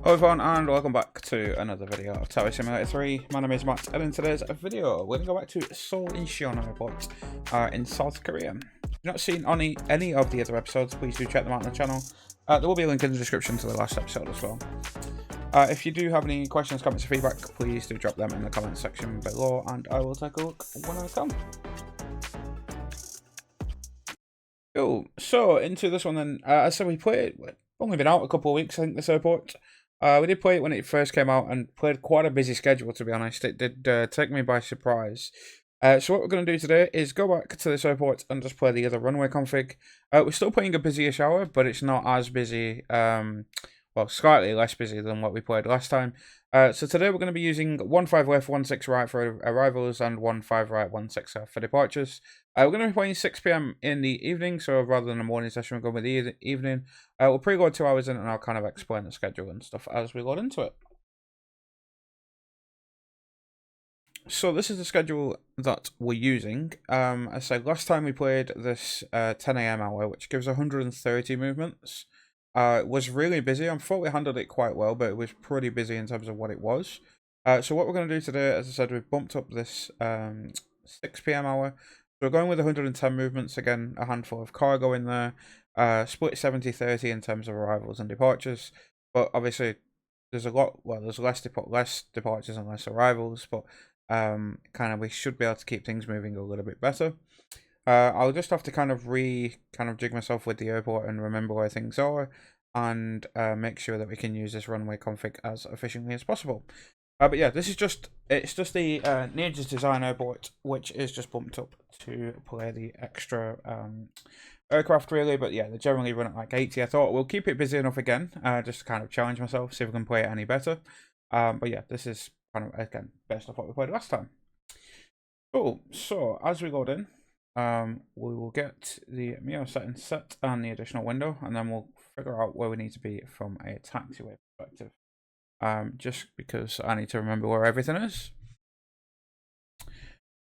Hello everyone and welcome back to another video of Tower Simulator 3. My name is Matt and in today's video we're going to go back to Seoul Incheon Airport in South Korea. If you've not seen any of the other episodes, please do check them out on the channel. There will be a link in the description to the last episode as well. If you do have any questions, comments or feedback, please do drop them in the comment section below and I will take a look when I come. Cool, so into this one then, as I said, we played it, only been out a couple of weeks I think, this airport. We did play it when it first came out and played quite a busy schedule, to be honest. It did take me by surprise. So what we're going to do today is go back to this airport and just play the other runway config. We're still playing a busy-ish hour, but it's not as busy, well, slightly less busy than what we played last time. So today we're going to be using 15 left, 16 right for arrivals and 15 right, 16 left for departures. We're going to be playing 6 PM in the evening, so rather than a morning session, we're going with the evening. We'll pre-load 2 hours in and I'll kind of explain the schedule and stuff as we load into it. So this is the schedule that we're using. As I said, last time we played this 10 AM hour, which gives 130 movements. It was really busy. I thought we handled it quite well, but it was pretty busy in terms of what it was. So what we're going to do today, as I said, we've bumped up this 6 PM hour. So we're going with 110 movements, again, a handful of cargo in there. Split 70-30 in terms of arrivals and departures. But obviously, there's a lot, well, there's less departures and less arrivals, but kind of we should be able to keep things moving a little bit better. I'll just have to kind of jig myself with the airport and remember where things are and make sure that we can use this runway config as efficiently as possible. But yeah, it's just the Ninja's Design airport, which is just bumped up to play the extra aircraft really. But yeah, they generally run at like 80. I thought we'll keep it busy enough again, just to kind of challenge myself, see if we can play it any better. But yeah, this is kind of, again, based off what we played last time. Cool, so as we load in, we will get the MEO settings set and the additional window, and then we'll figure out where we need to be from a taxiway perspective. Just because I need to remember where everything is.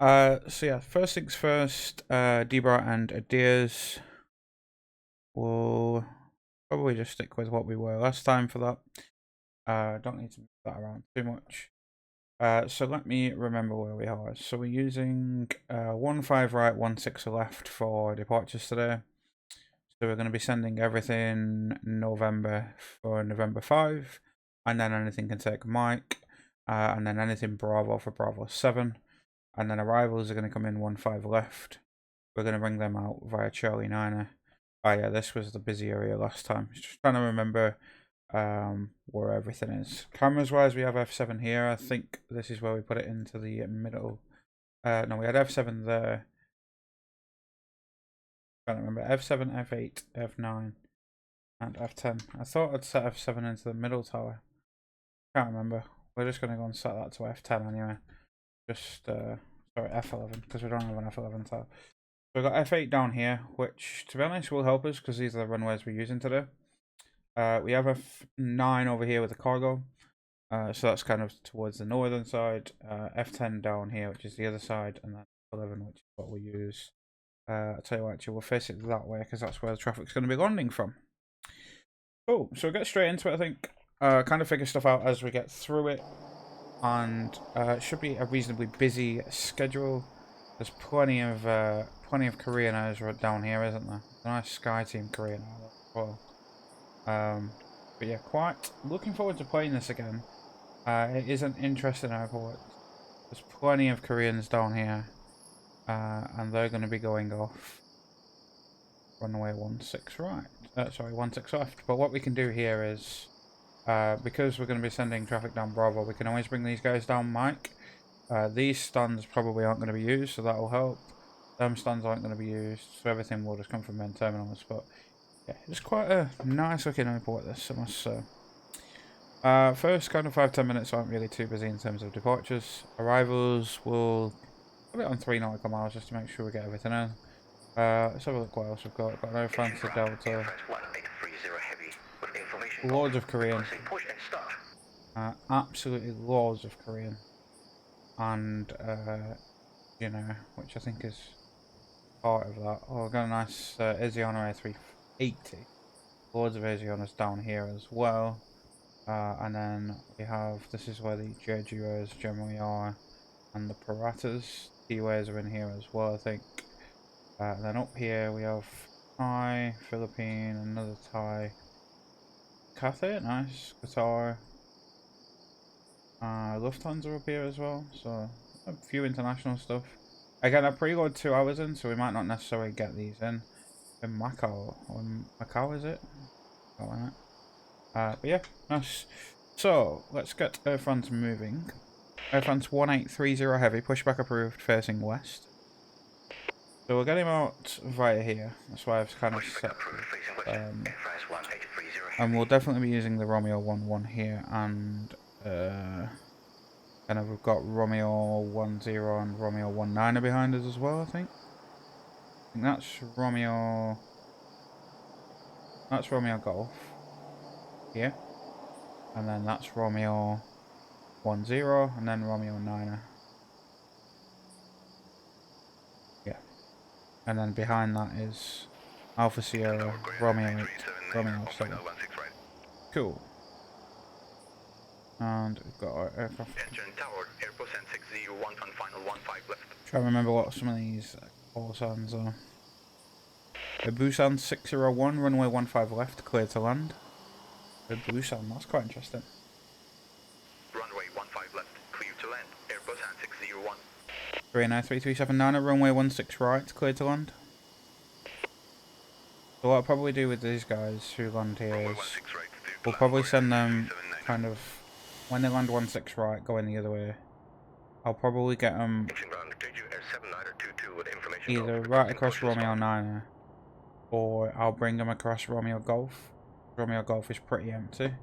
So yeah, first things first, Debra and Adias. We'll probably just stick with what we were last time for that. Don't need to move that around too much. So let me remember where we are. So we're using 15 right, 16 left for departures today. So we're going to be sending everything November for November 5, and then anything can take Mike, and then anything Bravo for Bravo 7, and then arrivals are going to come in 15 left. We're going to bring them out via Charlie 9er. Oh yeah, this was the busy area last time. Just trying to remember where everything is. Cameras wise, we have F7 here. I think this is where we put it into the middle. No, we had F7 there. I can't remember. F7, F8, F9 and F10. I thought I'd set F7 into the middle tower. Can't remember. We're just going to go and set that to F10 anyway. Just sorry, F11, because we don't have an F11 tower. So we've got F8 down here, which to be honest will help us because these are the runways we're using today. We have F9 over here with the cargo, so that's kind of towards the northern side. F10 down here, which is the other side, and then F11, which is what we use. I'll tell you what, actually, we'll face it that way because that's where the traffic's going to be landing from. Cool, so we'll get straight into it, I think. Kind of figure stuff out as we get through it, and it should be a reasonably busy schedule. There's plenty of Korean Airs right down here, isn't there? A nice Sky Team Korean Air as well. But yeah, quite looking forward to playing this again. It is an interesting airport. There's plenty of Koreans down here, and they're going to be going off runway 16 right. Sorry, 16 left. But what we can do here is, because we're going to be sending traffic down Bravo, we can always bring these guys down Mike. These stands probably aren't going to be used, so that'll help. Them stands aren't going to be used, so everything will just come from main terminals. But yeah, it's quite a nice looking airport, this, I must say. First kind of 5-10 minutes aren't really too busy in terms of departures. Arrivals will put it on 3 nautical miles just to make sure we get everything in. Let's have a look what else we've got. Got no fancy Delta. Loads of Korean. Absolutely loads of Korean. And you know, which I think is part of that. Oh, we've got a nice Asiana A380. Loads of Asianas down here as well. And then we have, this is where the Jejuos generally are, and the Paratas. T-ways are in here as well, I think. And then up here we have Thai, Philippine, another Thai, Cathay, nice, Qatar, Lufthansa up here as well, so a few international stuff. Again, I preload 2 hours in, so we might not necessarily get these in Macau, or Macau is it? Oh, but yeah, nice. So, let's get Air France moving. Air France 1830 heavy, pushback approved, facing west. So we'll get him out via here, that's why I've kind of set and we'll definitely be using the Romeo 11 here, and we've got Romeo 10 and Romeo 19 behind us as well, I think. That's Romeo Golf here, and then that's Romeo 10 and then Romeo 9. Yeah, and then behind that is Alpha Sierra Romeo 8 Romeo 7. Cool. And we've got our aircraft. Try to remember what some of these call signs are. Busan 601, runway 15 left, clear to land. Busan, that's quite interesting. Runway 15 left, clear to land. Busan 601. Korean Air 3379, runway 16 right, clear to land. So what I'll probably do with these guys who land here is we'll probably send them kind of, when they land 16 right, going the other way, I'll probably get them either right across Romeo 9 or I'll bring them across Romeo Golf. Romeo Golf is pretty empty.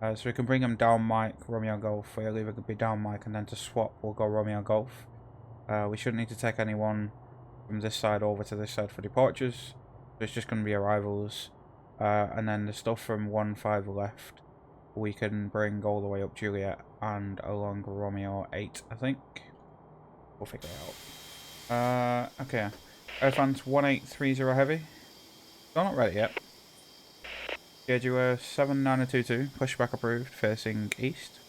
So we can bring them down Mike, Romeo Golf, or it'll either be down Mike and then to swap we'll go Romeo Golf. We shouldn't need to take anyone from this side over to this side for departures. So it's just going to be arrivals. And then the stuff from 15 left we can bring all the way up Juliet and along Romeo 8, I think. We'll figure it out. Okay. Air France 1830 heavy. Still not ready yet. Jeju 7922, pushback approved, facing east.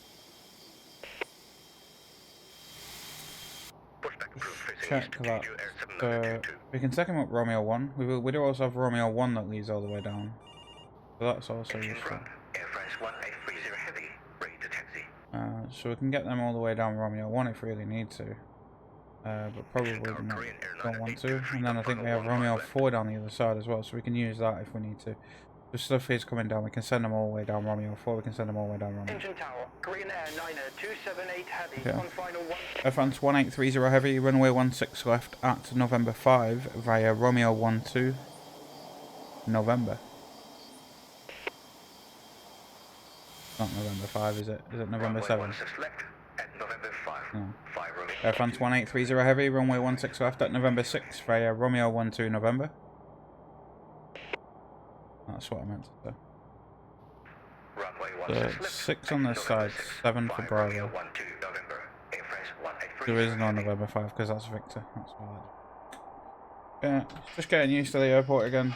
Check that. We can take him up Romeo 1. We do also have Romeo 1 that leads all the way down. So that's also useful. So we can get them all the way down Romeo 1 if we really need to. But probably don't want to. And then I think we have Romeo 4 down the other side as well, so we can use that if we need to. The stuff is coming down, we can send them all the way down Romeo 4, we can send them all the way down Romeo. Engine tower, Korean Air 278 heavy, on final 1. Air France 1830 heavy, runway 16 left at November 5 via Romeo 12, November. Not November 5, is it? Is it November 7? No. Air France 1830 heavy, runway 16 left at November 6 via Romeo 12, November. That's what I meant to say. 6 on this side, 7 for Bravo. There is no November 5 because that's Victor. That's why. Yeah, just getting used to the airport again.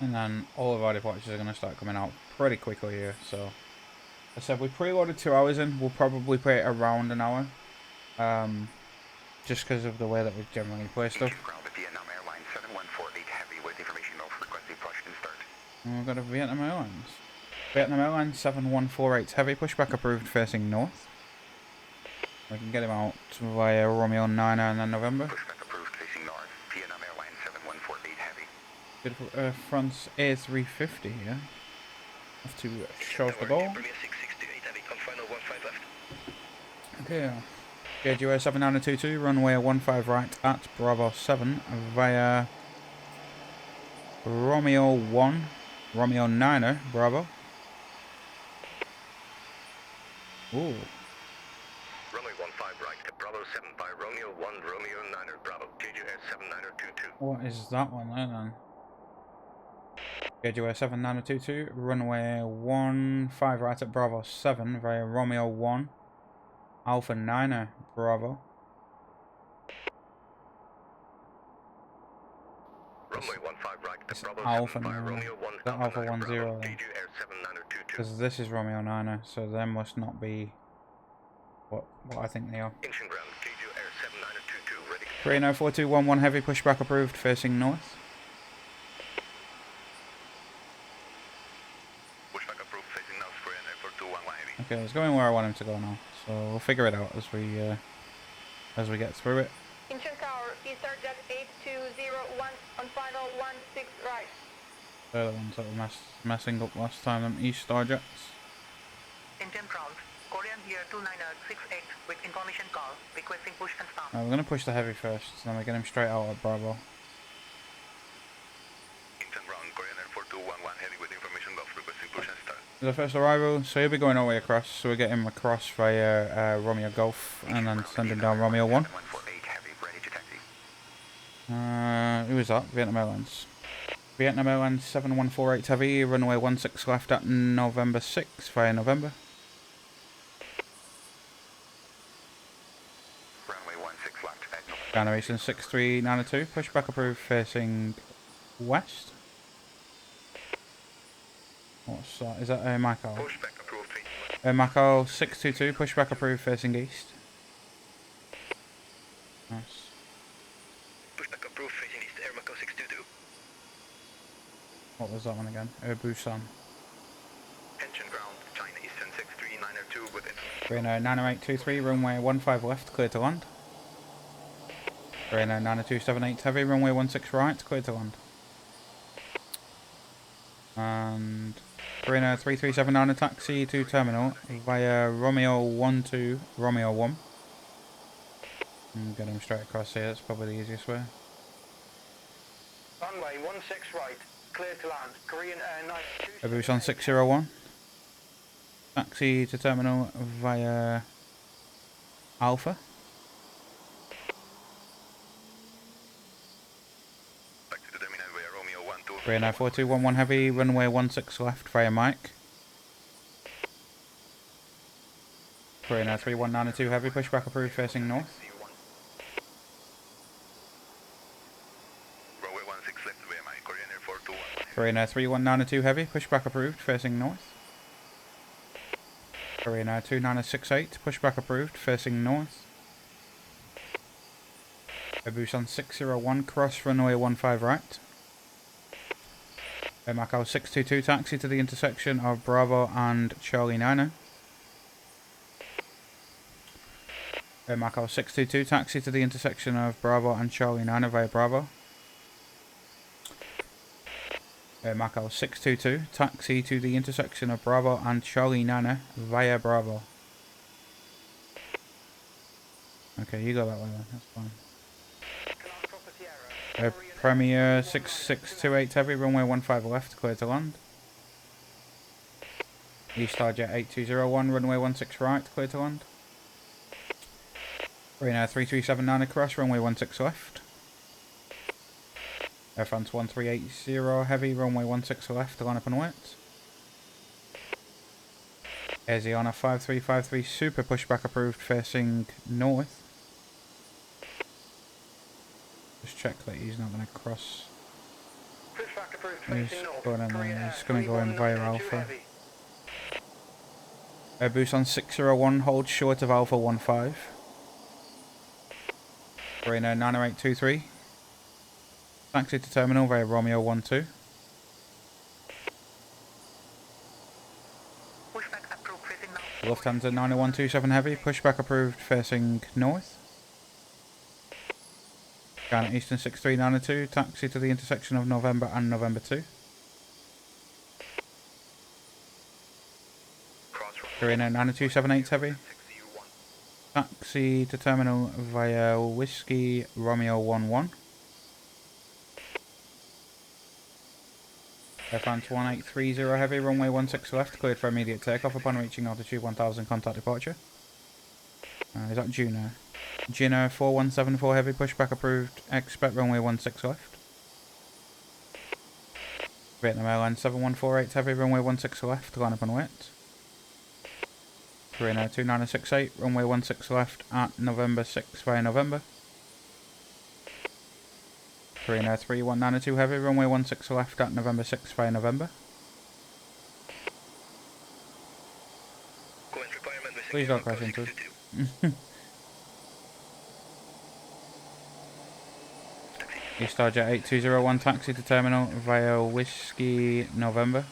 And then all of our departures are going to start coming out pretty quickly here. So, as I said, we preloaded 2 hours in. We'll probably play it around an hour. Just because of the way that we generally play stuff. And we've got a Vietnam Airlines. Vietnam Airlines 7148 heavy, pushback approved, facing north. We can get him out via Romeo 9 and then November. Pushback approved, facing north. Vietnam Airlines 7148 heavy. Beautiful France A350 here. Have to show us the goal. Okay. JGO 7922, runway 15 right at Bravo 7 via Romeo 1, Romeo 9er, Bravo. Ooh. Runway 15 right at Bravo 7 by Romeo 1, Romeo 9er, Bravo, JGO 7922. What is that one there then? JGO 7922, runway 15 right at Bravo 7 via Romeo 1. Alpha 9er, Bravo. it's Runway 15 right to Bravo Alpha 7 by now. Romeo 1 Is that Alpha Alpha 9 10 Bravo, then? TG Air 79222. Because this is Romeo 9, so they must not be what I think they are. Incheon ground, TG Air 79222, ready. Korean Air 4211 heavy pushback approved, facing north. Pushback approved, facing north, Korean Air 4211 heavy. Okay, it's going where I want him to go now, so we'll figure it out as we get through it. Incheon Tower, Eastern Jet 8201 on final 16 right. They're the ones that were messing up last time, them East Star jets. Incheon ground, Korean here 29068 with information call, requesting push and stop. Right, we're going to push the heavy first, then we get him straight out at Bravo. Incheon ground, Korean Air 4211 heavy with information golf, requesting push and start. The first arrival, so he'll be going all the way across, so we'll get him across via Romeo Golf, and then send him down Romeo 1. 148 heavy, ready to taxi. Who is that? Vietnam Airlines. Vietnam Airlines 7148 heavy, runway 16 left at November 6 via November. Runway 16 left at November. Aviation 6392, pushback approved facing west. What's that? Is that Macau? Pushback approved, facing west. Macau 622, pushback approved facing east. Nice. Pushback approved, facing east, Air Macau 622. What was that one again? Busan. Incheon ground, China Eastern 63902 with information. Korean Air 90823, runway 15 left, clear to land. Korean Air 90278 heavy, runway 16 right, clear to land. And Korean Air 3379 taxi to terminal via Romeo 12 Romeo 1. And get him straight across here, that's probably the easiest way. Runway 16 right, clear to land. Korean Air 922. Busan 601. Taxi to terminal via Alpha. Back to the terminal via Romeo 12. Korean Air 4211 heavy, runway 16 left via Mike. Korean Air 3192 heavy, pushback approved facing north. Runway 16 left via Mike, Korean Air 421. Korean Air 3192 heavy, pushback approved facing north. Korean Air 2968, pushback approved facing north. Busan 601, cross runway 15 right. Macau 622, taxi to the intersection of Bravo and Charlie 90. Macau 622, taxi to the intersection of Bravo and Charlie 90 via Bravo. Macau 622, taxi to the intersection of Bravo and Charlie 90 via Bravo. Okay, you go that way then, that's fine. Premier 6628 heavy, runway 15 left, clear to land. East Star Jet 8201, runway 16 right, clear to land. Korean Air 3379 across, runway 16 left. Air France 1380 heavy, runway 16 left, line up and wait. Air Asiana 5353 super, pushback approved facing north. Just check that he's not going to cross. Pushback approved, He's facing north. going in Korean there, Air he's going to go in via 3192 Alpha. heavy. Busan 601, hold short of Alpha 15. Korean Air 90823. Taxi to terminal via Romeo 12. Pushback approved, facing north. Lufthansa 90127 heavy, pushback approved facing north. China Eastern 6392, taxi to the intersection of November and November 2. Korean Air 9278 heavy, taxi to terminal via Whiskey Romeo 11. Air France 1830 heavy, runway 16 left, cleared for immediate takeoff upon reaching altitude 1000, contact departure. Is that Juno? Juno 4174 heavy, pushback approved, expect runway 16 left. Vietnam Airlines 7148 heavy, runway 16 left, line up and wait. Korean Air 2968, runway 16 left at November 6 via November. Korean Air 3192 Heavy, runway 16 left at November 6 via November. Command requirement missing Please don't crash into us. 622. Eastar Jet 8201 taxi to terminal via Whiskey November.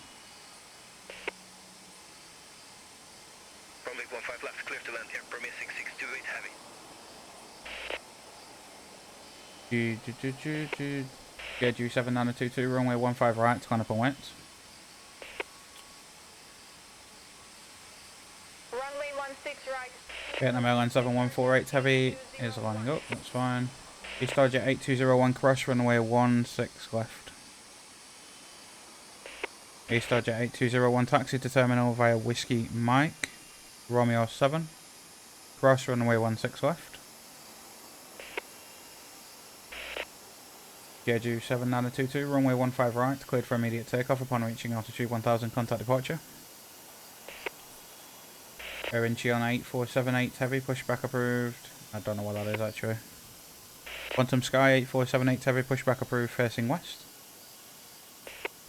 Runway 15 left, clear to land, air permit 6628 heavy. Schedule 7922, runway 15 right, climb up and wet. Runway 16 right. Vietnam Airlines 7148 Heavy is lining up, that's fine. Eastar Jet 8201 cross, runway 16 left. Eastar Jet 8201 taxi to terminal via Whiskey Mike, Romeo 7. Cross, runway 16 left. Jeju 7922, runway 15 right, cleared for immediate takeoff upon reaching altitude 1000, contact departure. Air Incheon 8478 Heavy, pushback approved. I don't know what that is actually. Quantum Sky 8478 Heavy, pushback approved, facing west.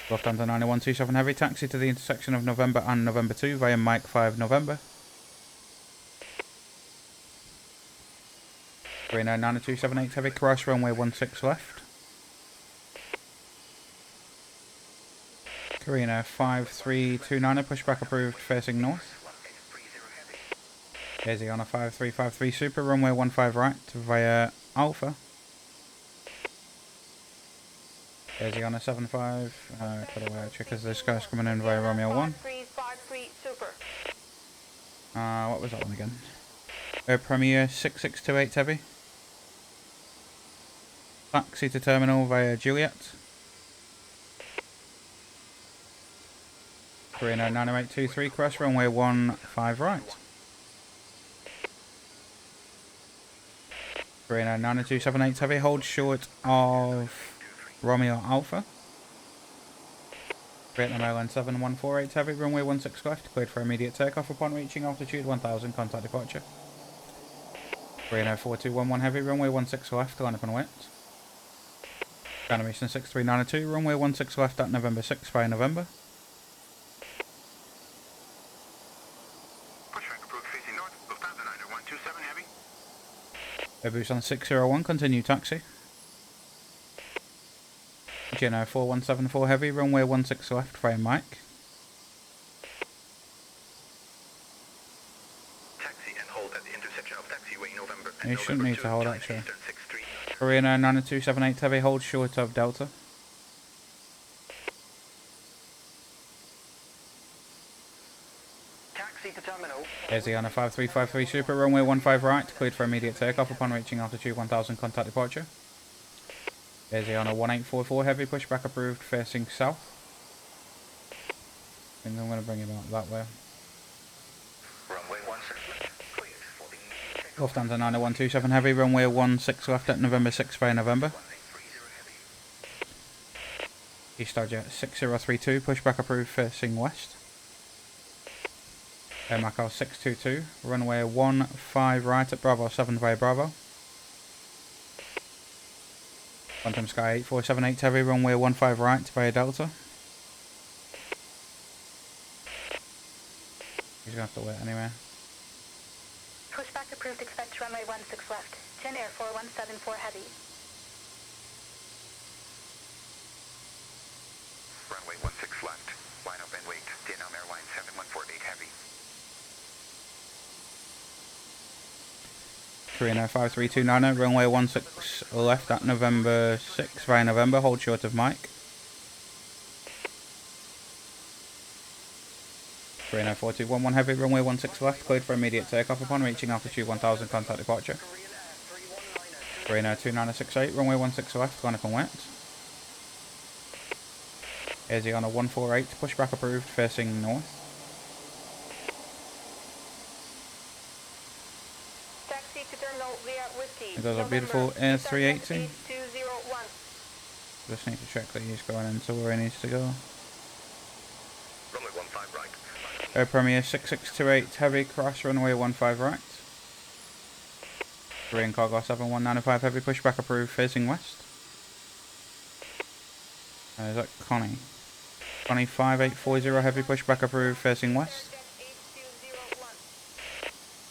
Lufthansa 9127 Heavy, taxi to the intersection of November and November 2 via Mike 5 November. Korean Air 9278 Heavy, cross, runway 16 left. Korean Air 5329, pushback approved, facing north. Asiana 5353 Super, runway 15 right via Alpha. Asiana 75, cut away actually because this guy's coming in via Romeo 1. 5353 Super. What was that one again? Air Premier 6628 Heavy. Taxi to terminal via Juliet. Korean Air 9823 cross, runway 15 right. Korean Air 9278 Heavy, hold short of Romeo Alpha. Vietnam Airlines 7148 Heavy, runway 16 left, cleared for immediate takeoff upon reaching altitude 1000, contact departure. Korean Air 4211 Heavy, runway 16 left, line up and wait. Animation 6392, runway 16 left at November 6 via November. Pushback approved facing north, Lufthansa 9127 heavy. Airbus on 601, continue taxi. Geno 4174 Heavy, runway 16 left via Mike. Taxi and hold at the intersection of taxiway November. You shouldn't need to hold actually. Eastern 63. Korean Air 9278 Heavy, hold short of Delta. Taxi to terminal. Asiana 5353 Super, runway 15 right, cleared for immediate takeoff upon reaching altitude 1000, contact departure. Asiana 1844 Heavy, pushback approved, facing south. I think I'm going to bring him out that way. Runway 16 cleared for the immediate takeoff. Lufthansa 9127 Heavy, runway 16 left at November 6 via November. 1830 heavy. Eastar Jet 6032, pushback approved, facing west. Air Macau 622, runway 15 right at Bravo 7 via Bravo. Quantum Sky 8478 Heavy, runway 15 right via Delta. He's going to have to wait anyway. Pushback approved, expect runway 16 left. 10 Air 4174 Heavy. Runway 16 left. Line up and wait. Vietnam Airlines 7148 heavy. Korean Air 5329, runway 16 left at November 6 via November, hold short of Mike. Korean Air 4211 Heavy, runway 16 left, cleared for immediate takeoff upon reaching altitude 1000, contact departure. Korean Air 2968, runway 16 left, line up and wait. Asiana 148, pushback approved, facing north. Taxi to terminal via Whiskey. There's a beautiful Air 380. 8201. Just need to check that he's going into where he needs to go. Runway 15 right. Air Premier 6628 Heavy, cross runway 15 right. Korean Cargo 7195 Heavy, pushback approved, facing west. Is that Connie? Connie 5840 heavy pushback approved facing west.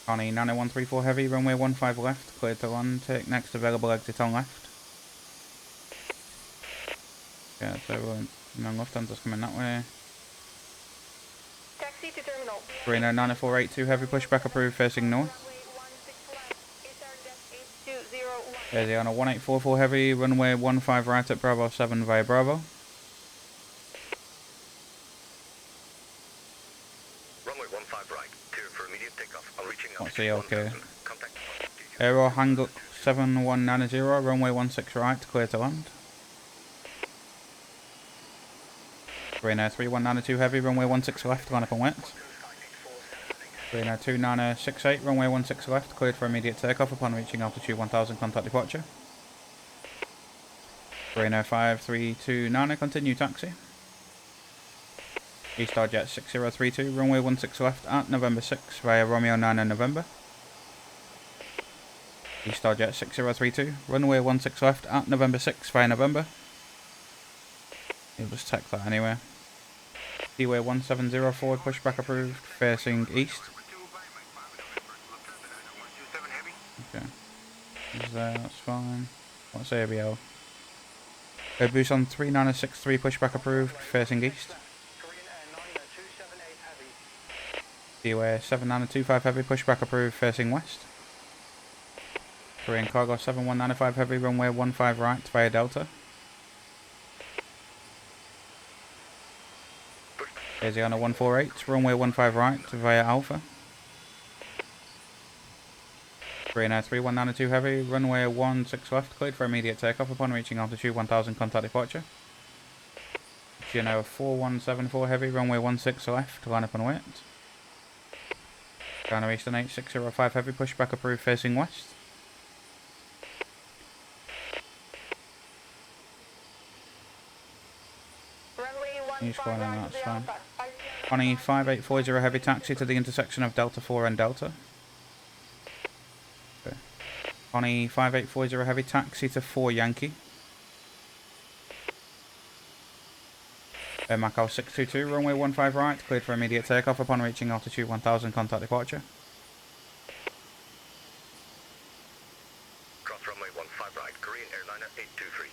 Connie 90134 heavy runway 15 left, cleared to land, take next available exit on left. Yeah, so no Lufthansa's coming that way. Taxi to terminal. Reno 90482 heavy pushback approved facing north. Asiana 1844 heavy, runway 15 right at Bravo 7 via Bravo. Runway 15 right. Clear for immediate takeoff. I'm reaching What's altitude the okay? 1000. Contact departure. Aero Hanguk 7190, runway 16 right, clear to land. Reno 3192 heavy, runway 16 left, line up and wet. Reno 2968, runway 16 left, cleared for immediate takeoff upon reaching altitude 1000, contact departure. Reno 5329, continue taxi. Eastar Jet 6032, runway 16 left at November 6 via Romeo 9 and November. Eastar Jet 6032, runway 16 left at November 6 via November. You'll just text that anyway. Seaway 1704, pushback approved, facing east. Okay. Is there, that's fine. What's ABL? Airbus on 3963, pushback approved, facing east. Korean Air 278 heavy. Seaway 7925 heavy, pushback approved, facing west. Korean Cargo 7195 heavy, runway 15 right via Delta. Asiana 148, runway 15 right via Alpha. Korean Air 3192 heavy, runway 16 left, cleared for immediate takeoff upon reaching altitude 1000, contact departure. Juno 4174 heavy, runway 16 left, line up and wait. China Eastern 8605 heavy, pushback approved, facing west. He's going in, that's fine. Connie 5840 heavy, taxi to the intersection of Delta 4 and Delta. Okay. Connie 5840 heavy, taxi to 4 Yankee. Air Macau 622, runway 15 right, cleared for immediate takeoff upon reaching altitude 1000, contact departure. Cross runway 15 right. Korean Airliner 823.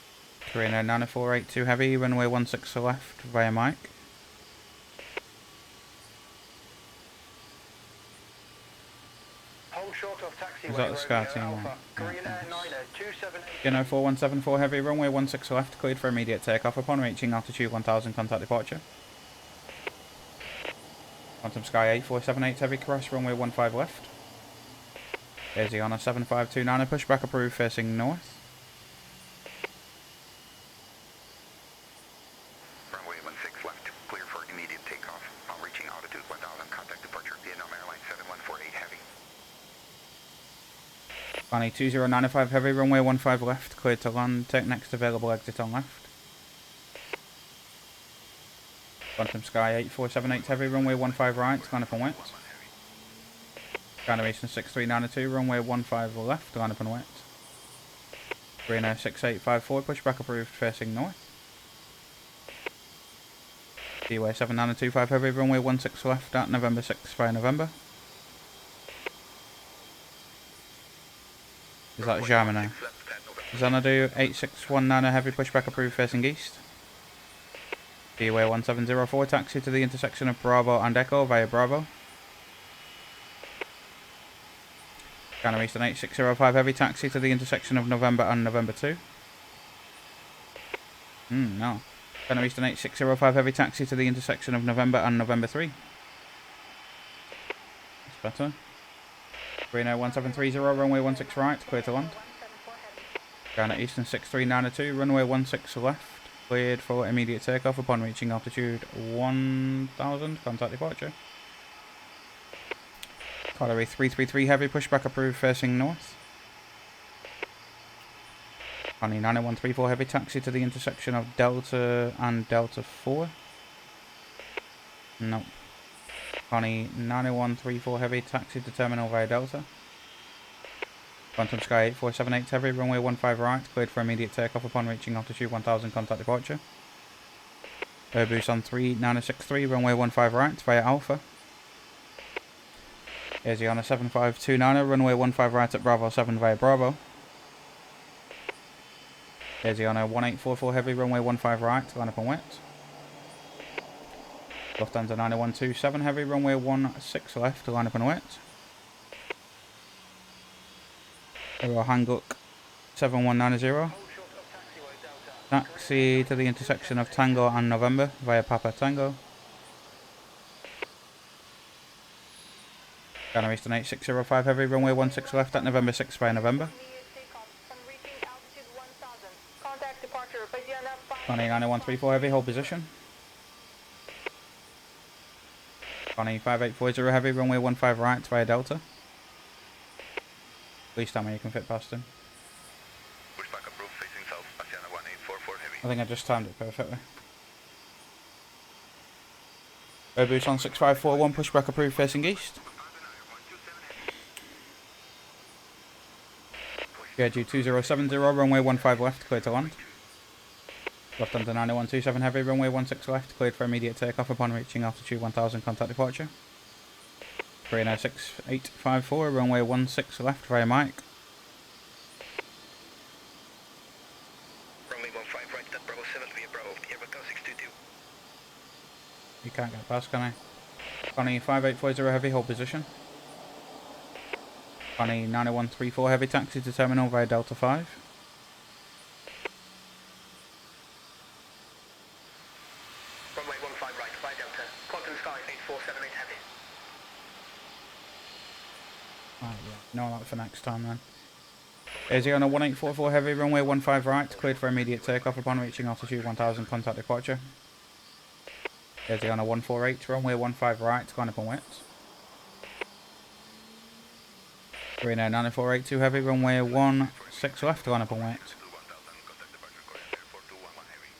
Korean Air 90482 heavy, runway 16 left via Mike. Hold short of taxiway. Is that the Sky team? Alpha. Right. Korean Air 278. Juno 4174 heavy, runway 16 left, cleared for immediate takeoff upon reaching altitude 1000, contact departure. Quantum Sky 8478 heavy, crash runway 15 left. Asiana 7529, pushback approved, facing north. Runway 16 left. Clear for immediate takeoff. I'm reaching altitude 1000. Contact departure. Vietnam Airlines 7148 heavy. Fanny 2095 heavy, runway 15 left, cleared to land, take next available exit on left. Quantum Sky 8478 heavy, runway 15 right, line up and wet. China Eastern 6392, runway 15 left, line up and wet. Korean Air 6854, pushback approved, facing north. Seaway 7925 heavy, runway 16 left at November 6 via November. Is that Gemini? Xanadu 8619 heavy, pushback approved, facing east. Seaway 1704, taxi to the intersection of Bravo and Echo via Bravo. China Eastern 8605 heavy, taxi to the intersection of November and November 2. No. China Eastern 8605 heavy, taxi to the intersection of November and November 3. That's better. Reno 1730, runway 16 right, clear to land. China Eastern 6392, runway 16 left, cleared for immediate takeoff upon reaching altitude 1000, contact departure. Colorway 333 heavy, pushback approved, facing north. Connie 90134 heavy, taxi to the intersection of Delta and Delta 4. Nope. Connie 90134 heavy, taxi to terminal via Delta. Quantum Sky 8478 heavy, runway 15 right, cleared for immediate takeoff upon reaching altitude 1000, contact departure. Airbus on 3963, runway 15 right via Alpha. Asiana 7529, runway 15 right at Bravo 7 via Bravo. Asiana 1844 heavy, runway 15 right, line up and wet. Lufthansa 9127 heavy, runway 16 left, line up and wet. Aero Hanguk 7190. Taxi to the intersection of Tango and November via Papa Tango. Ghana Eastern 8605 heavy, runway 16 left at November 6 via November. Immediate takeoff and reaching altitude 1000. Contact departure, Asiana Connie 9134 heavy, hold position. Connie 5840 heavy, runway 15 right via Delta. Please tell me you can fit past him. Pushback approved, facing south, Asiana 1844 heavy. I think I just timed it perfectly. Airbus on 6541, pushback approved, facing east. Jeju 2070, runway 15 left, clear to land. Lufthansa 9127 heavy, runway 16 left, cleared for immediate takeoff upon reaching altitude 1000, contact departure. Korean Air 6854, runway 16 left via Mike. Runway 15 right at Bravo 7 via Bravo, Airbus 622. You can't get past, can I? Connie 5840 heavy, hold position. Connie 9134 heavy, taxi to terminal via Delta 5. Runway 15 right, by Delta. Quantum Sky 8478 heavy. Right, yeah. No, that for next time then. Asiana 1844 heavy, runway 15 right, cleared for immediate takeoff upon reaching altitude 1000, contact departure. Asiana 148, runway 15 right, line up and wet. Korean Air 9482 heavy, runway 16 left, line up and wet. 1000, contact departure, Korean Air 4211 heavy.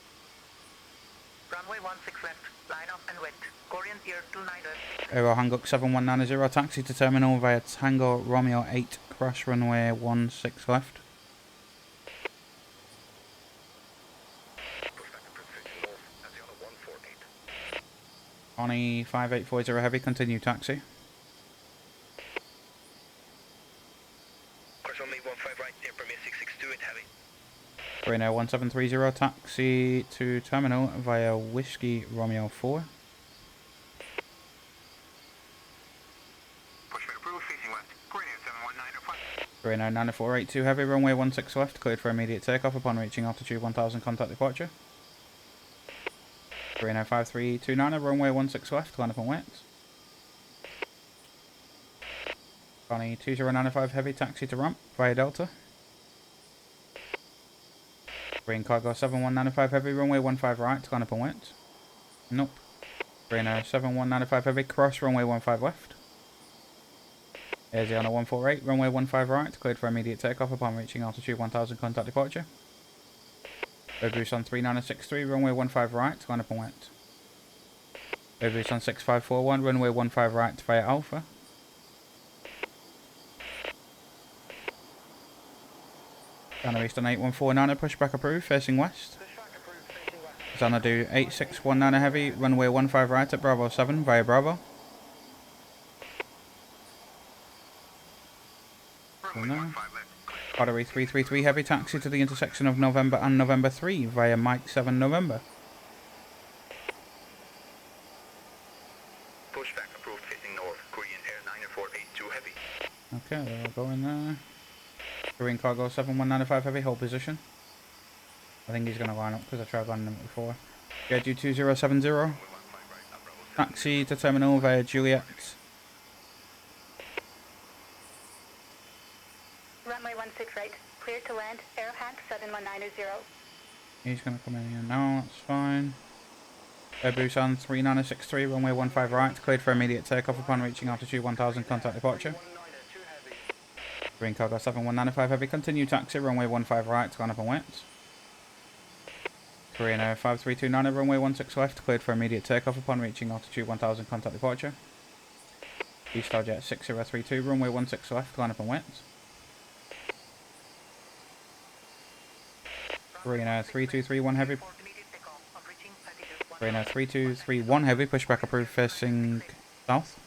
Runway 16 left, line up and wet. Korean Air 290. Aero Hanguk 7190, taxi to terminal via Tango Romeo 8, crash runway 16 left. Pushback approved, facing north, Asiana 148. Connie 5840 heavy, continue taxi. Course runway 15 right, Air Premier 6628 heavy. Korean Air 1730, taxi to terminal via Whiskey Romeo 4. Pushback approved, facing west. Korean Air 71905. Korean Air 9482 heavy, runway 16 left, cleared for immediate takeoff upon reaching altitude 1000, contact departure. Korean Air 5329, runway 16 left, line up and wet. Connie 2095 heavy, taxi to ramp via Delta. Korean Cargo 7195 heavy, runway 15 right, line up and wet. Nope. Korean Air 7195 heavy, cross runway 15 left. Asiana 148, runway 15 right, cleared for immediate takeoff upon reaching altitude 1000, contact departure. Airbus on 3963, runway 15 right, line up and wet. Airbus on 6541, runway 15 right via Alpha. Ghana Eastern 8149, pushback approved, facing west. Pushback approved, facing west. Xanadu 8619 heavy, runway 15 right at Bravo 7 via Bravo. Runway No. 15 left. Battery 333 heavy, taxi to the intersection of November and November 3 via Mike 7 November. Pushback approved, facing north, Korean Air 9482 heavy. Okay, they're all going there. Korean Cargo 7195 heavy, hold position. I think he's going to line up because I tried landing him before. Jeju 2070. Runway 15 right at Bravo 7. Taxi to terminal via Juliet. Runway 16 right. Clear to land. Aerohank 7190. He's going to come in here now, that's fine. Airbus on 3963, runway 15 right, cleared for immediate takeoff upon reaching altitude 1000, contact departure. 192 heavy. Green Cargo 7195 heavy, continue taxi, runway 15 right, line up and wet. Korean Air 5329, runway 16 left, cleared for immediate takeoff upon reaching altitude 1000, contact departure. Eastar Jet 6032, runway 16 left, line up and wet. Korean Air 3231 heavy, For immediate takeoff of reaching altitude Korean Air 3231 heavy, pushback approved facing south.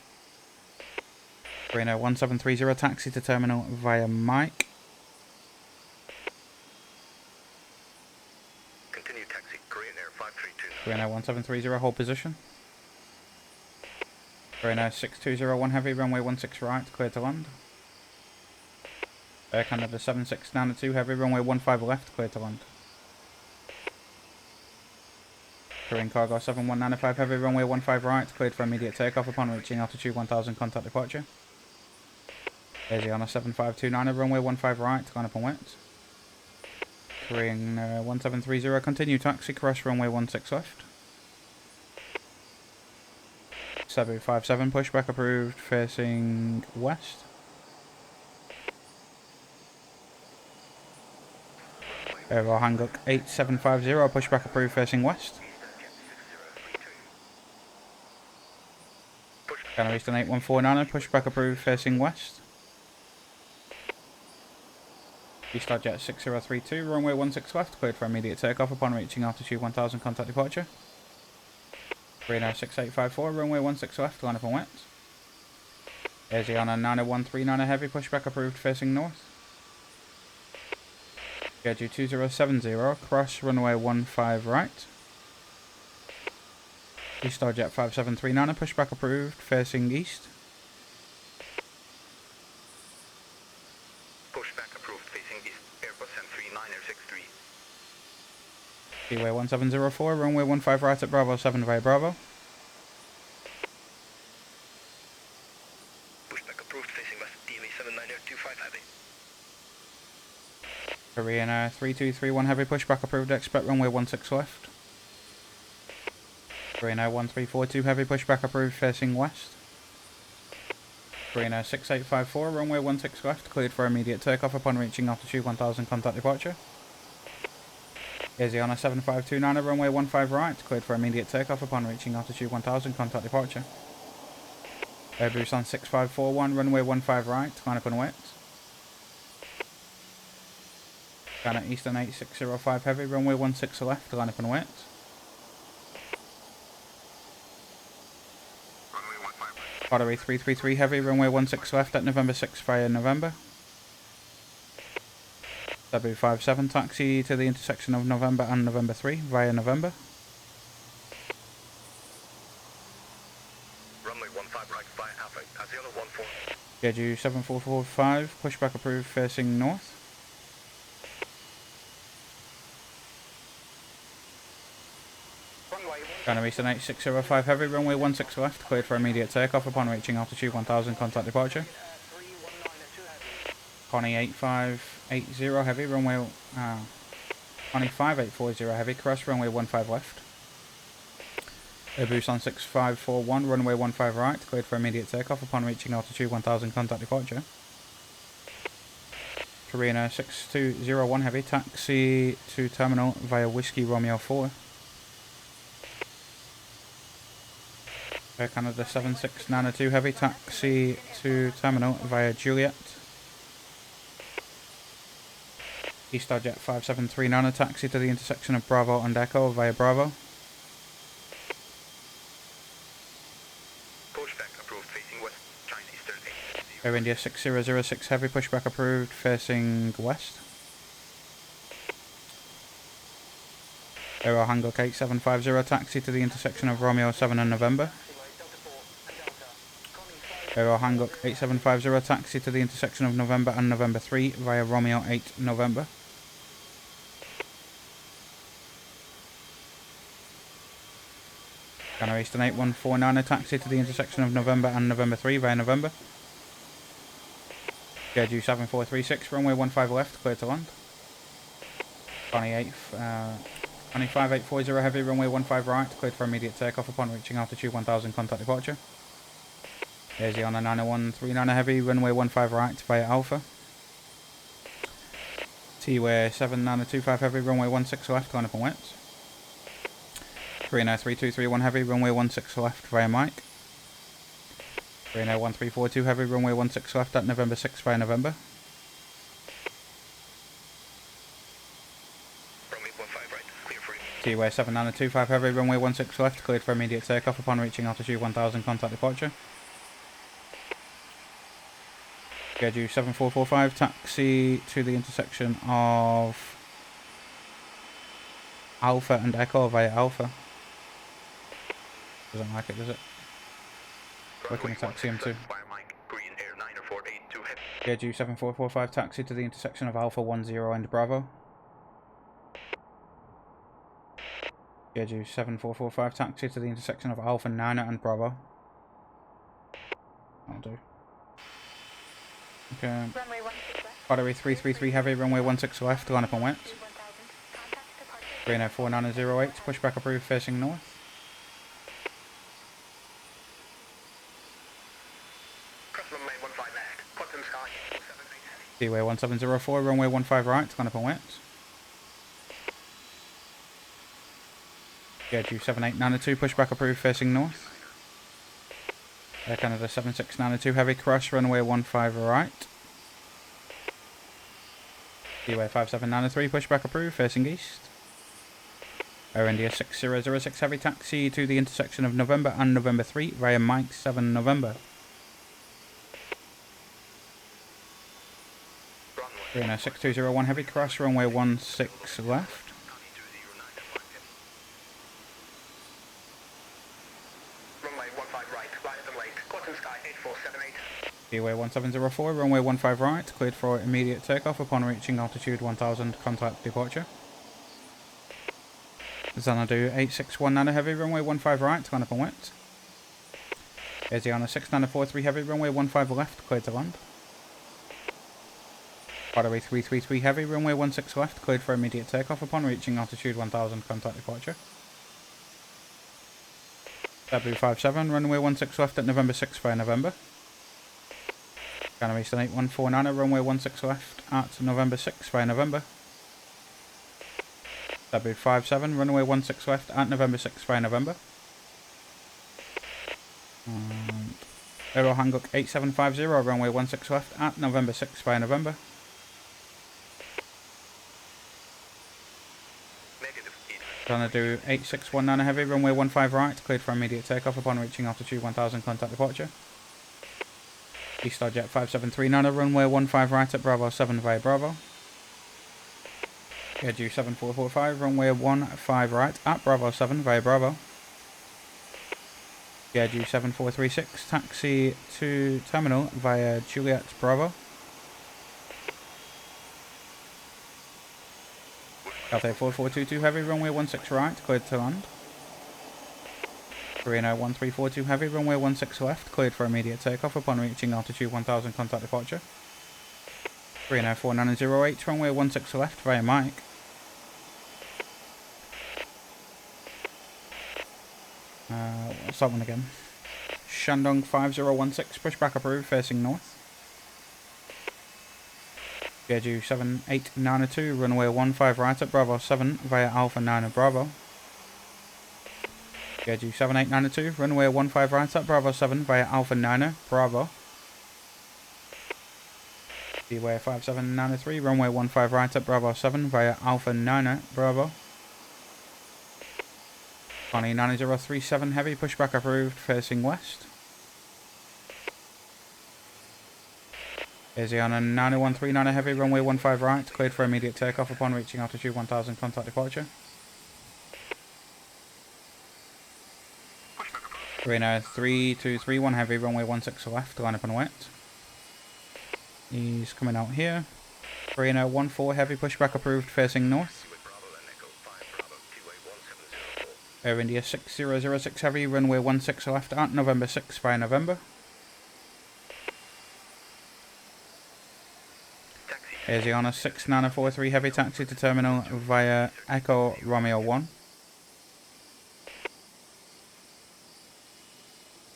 Korean Air 1730 taxi to terminal via Mike. Continue taxi, Korean Air 532. Korean Air 1730 hold position. Korean Air 6201 heavy, runway 16 right, clear to land. Air Canada 7692 heavy, runway 15 left, clear to land. Korean Cargo 7195 heavy, runway 15 right, cleared for immediate takeoff upon reaching altitude 1000, contact departure. Asiana 7529 runway 15 right, line up and wet. Korean 1730, continue taxi, cross runway 16 left. Cebu 57, pushback approved, facing west. Aero Hanguk 8750, pushback approved, facing west. Canada Eastern 8149, pushback approved, facing west. Eaststar Jet 6032, runway 16 left, cleared for immediate takeoff upon reaching altitude 1000, contact departure. Korean Air 6854, runway 16 left, line up and wet. Asiana 90139 heavy, pushback approved, facing north. Schedule 2070, cross runway 15 right. Eaststar Jet 5739, pushback approved, facing east. Pushback approved, facing east, Airbus M3963. Seaway 1704, runway 15 right at Bravo 7 via Bravo. Pushback approved, facing west, DME 79025 heavy. Korean Air 3231 heavy, pushback approved, expect runway 16 left. Korean Air 1342 heavy, pushback approved, facing west. Korean Air 6854, runway 16 left, cleared for immediate takeoff upon reaching altitude 1000, contact departure. Asiana 7529, runway 15 right, cleared for immediate takeoff upon reaching altitude 1000, contact departure. Air Busan 6541, runway 15 right, line up and wet. Canada Eastern 8605 heavy, runway 16 left, line up and wet. Pottery 333 heavy, runway 16 left at November 6 via November. W57 taxi to the intersection of November and November 3 via November. Runway 15 right, via Alpha, Asiana 14. Schedule 7445, pushback approved, facing north. Canada Eastern 8605 heavy, runway 16 left, cleared for immediate takeoff upon reaching altitude 1000, contact departure. Connie 8580 heavy, runway Connie 5840 heavy, cross runway 15 left. Air Busan 6541, runway 15 right, cleared for immediate takeoff upon reaching altitude 1000, contact departure. Korean Air 6201 heavy, taxi to terminal via Whiskey Romeo 4. Air Canada 7692 heavy, taxi to terminal via Juliet. Eaststar Jet 5739, taxi to the intersection of Bravo and Echo via Bravo. Pushback approved, facing west, China Eastern 8. Air India 6006 heavy, pushback approved, facing west. Aero Hanguk 8750, taxi to the intersection of Romeo 7 and November. Aero Hanguk 8750, taxi to the intersection of November and November 3 via Romeo 8 November. Canada Eastern 8149, taxi to the intersection of November and November 3 via November. Schedule 7436, runway 15 left, clear to land. 25840 heavy, runway 15 right, cleared for immediate takeoff upon reaching altitude 1000, contact departure. Asiana 90139 heavy, runway 15 right via Alpha. T-Way 7925 heavy, runway 16 left, line up and wet. Korean Air 3231 heavy, runway 16 left via Mike. Korean Air 1342 heavy, runway 16 left at November 6 via November. Runway 15 right, clear for Taxiway 7925 heavy, runway 16 left, cleared for immediate takeoff upon reaching altitude 1000, contact departure. Schedule 7445, taxi to the intersection of Alpha and Echo via Alpha. Doesn't like it, does it? Looking at taxi M2. Korean Air 9482 heavy. Schedule 7445, taxi to the intersection of Alpha 10 and Bravo. Schedule 7445, taxi to the intersection of Alpha 9 and Bravo. That'll do. Okay. Runway 16 left. Battery 333 heavy, runway 16 left, line up and wet. 1000. Contact departure. Korean Air 4908, pushback approved, facing north. Cross runway 15 left. Quantum sky 878 heavy. Seaway 1704, runway 15 right, line up and wet. Schedule 7892, pushback approved, facing north. Air Canada 7692 heavy, cross runway 15 right. Seaway 5793, pushback approved, facing east. Air India 6006 heavy, taxi to the intersection of November and November 3 via Mike 7 November. Korean Air 6201 heavy, cross runway 16 left. Runway 15 right. Right up and late. Quantum sky 8478. Seaway 1704, runway 15 right, cleared for immediate takeoff upon reaching altitude 1000, contact departure. Xanadu 8619 heavy, runway 15 right, line up and wet. Asiana 6943 heavy, runway 15 left, cleared to land. Battery 333 heavy, runway 16 left, cleared for immediate takeoff upon reaching altitude 1000, contact departure. W57, runway 16 left at November 6 via November. Canada Eastern 8149, runway 16 left at November 6 via November. W57, runway 16 left at November 6 via November. And Aero Hanguk 8750, runway 16 left at November 6 via November. Gonna do 8619 heavy, runway 15 right, cleared for immediate takeoff upon reaching altitude 1000, contact departure. Eastar Jet 5739, runway 15 right at Bravo 7 via Bravo. Schedule 7445, runway 15 right at Bravo 7 via Bravo. Schedule 7436, taxi to terminal via Juliet Bravo. Cathay 4422 heavy, runway 16 right, cleared to land. Korean Air 1342 heavy, runway 16 left, cleared for immediate takeoff upon reaching altitude 1000, contact departure. Korean Air 4908, runway 16 left via Mike. What's that one again? Shandong 5016, pushback approved, facing north. Schedule 7892, runway 15 right at Bravo 7 via Alpha 9 and Bravo. Schedule 7892, runway 15 right at Bravo 7 via Alpha 9 Bravo. Seaway 5793, runway 15 right at Bravo 7 via Alpha 9 Bravo. Connie 9037 heavy, pushback approved, facing west. Asiana 9139 heavy, runway 15 right, cleared for immediate takeoff upon reaching altitude 1000, contact departure. Korean Air 3231 heavy, runway 16 left, line up and wet. He's coming out here. Korean Air 14 heavy, pushback approved, facing north. Air India 6006 heavy, runway 16 left at November 6 via November. Asiana 6943 heavy, taxi to terminal via Echo Romeo 1.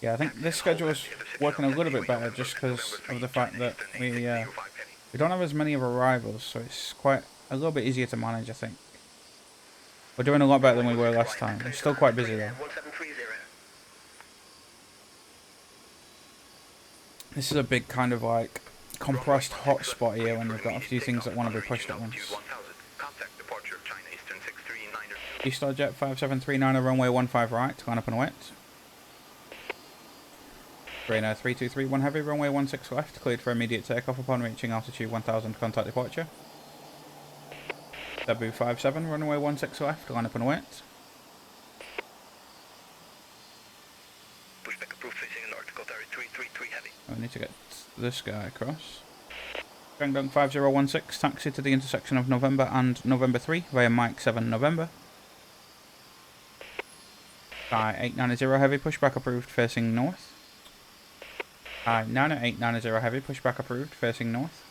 Yeah, I think this schedule is working a little bit better just because of the fact that we don't have as many of arrivals, so it's quite a little bit easier to manage, I think. We're doing a lot better than we were last time. We're still quite busy though. This is a big kind of like compressed hotspot here when we've got a few things that want to be pushed at once. Eaststar Jet 5739 runway 15 right, line up and wait. Korean 3231 heavy, runway 16 left, cleared for immediate takeoff upon reaching altitude 1000, contact departure. Cebu 57, runway 16 left, line up and wait. Pushback approved facing north, Qatar 333 heavy. I need to get this guy across. Guangdong 5016, taxi to the intersection of November and November 3 via Mike 7 November. Sky 890 heavy, pushback approved facing north. Sky 890 heavy, pushback approved facing north.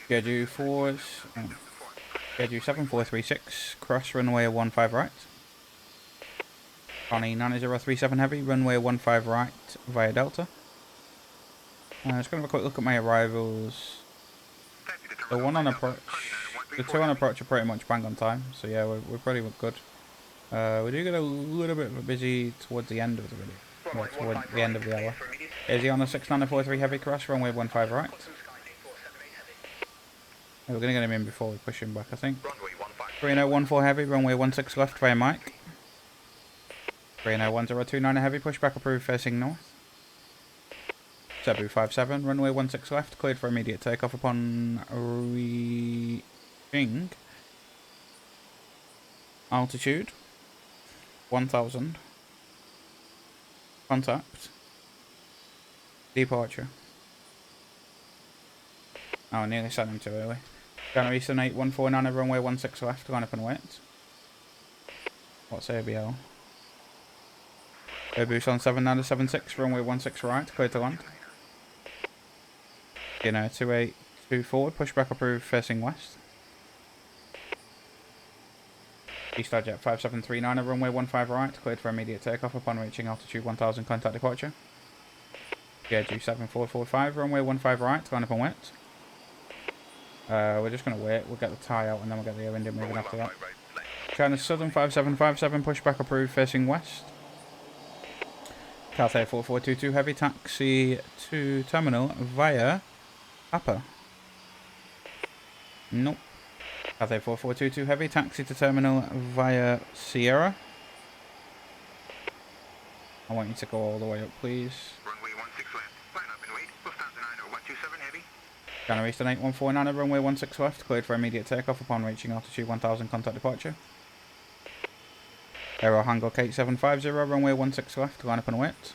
Jeju 7436, cross runway 15 right. Connie 9037 heavy, runway 15 right via Delta. Just going to have a quick look at my arrivals. The one on approach, the two on approach are pretty much bang on time, so yeah, we're pretty good. We do get a little bit of a busy towards the end of the video, well, towards the end of the hour. Is he on the 6943 heavy cross, runway 15 right? Yeah, we're going to get him in before we push him back, I think. 3014 heavy, runway 16 left via Mike. 301029 heavy, pushback approved facing north. Cebu 57, runway 16 left, cleared for immediate takeoff upon reaching altitude 1000, contact departure. Oh, I nearly sent him too early. Ghana Eastern 8149, runway 16 left, line up and wait. What's ABL? Aviation 7976, runway 16 right, cleared to land. You know, 28 forward, pushback approved facing west. Eaststar Jet 5739, runway 15 right, cleared for immediate takeoff upon reaching altitude 1000, contact departure. Jeju 7445, runway 15 right, line up and wait. We're just going to wait, we'll get the tie out and then we'll get the air engine moving after that. China Southern 5757, pushback approved facing west. Cathay 4422 heavy, taxi to terminal via Upper. Nope. Cathay 4422 heavy, taxi to terminal via Sierra. I want you to go all the way up, please. Runway 16 left, line up and wait. Lufthansa 90127 heavy. Ghana Eastern 8149, runway 16 left, cleared for immediate takeoff upon reaching altitude 1000, contact departure. Aero Hangar Kate 750, runway 16 left, line up and wait.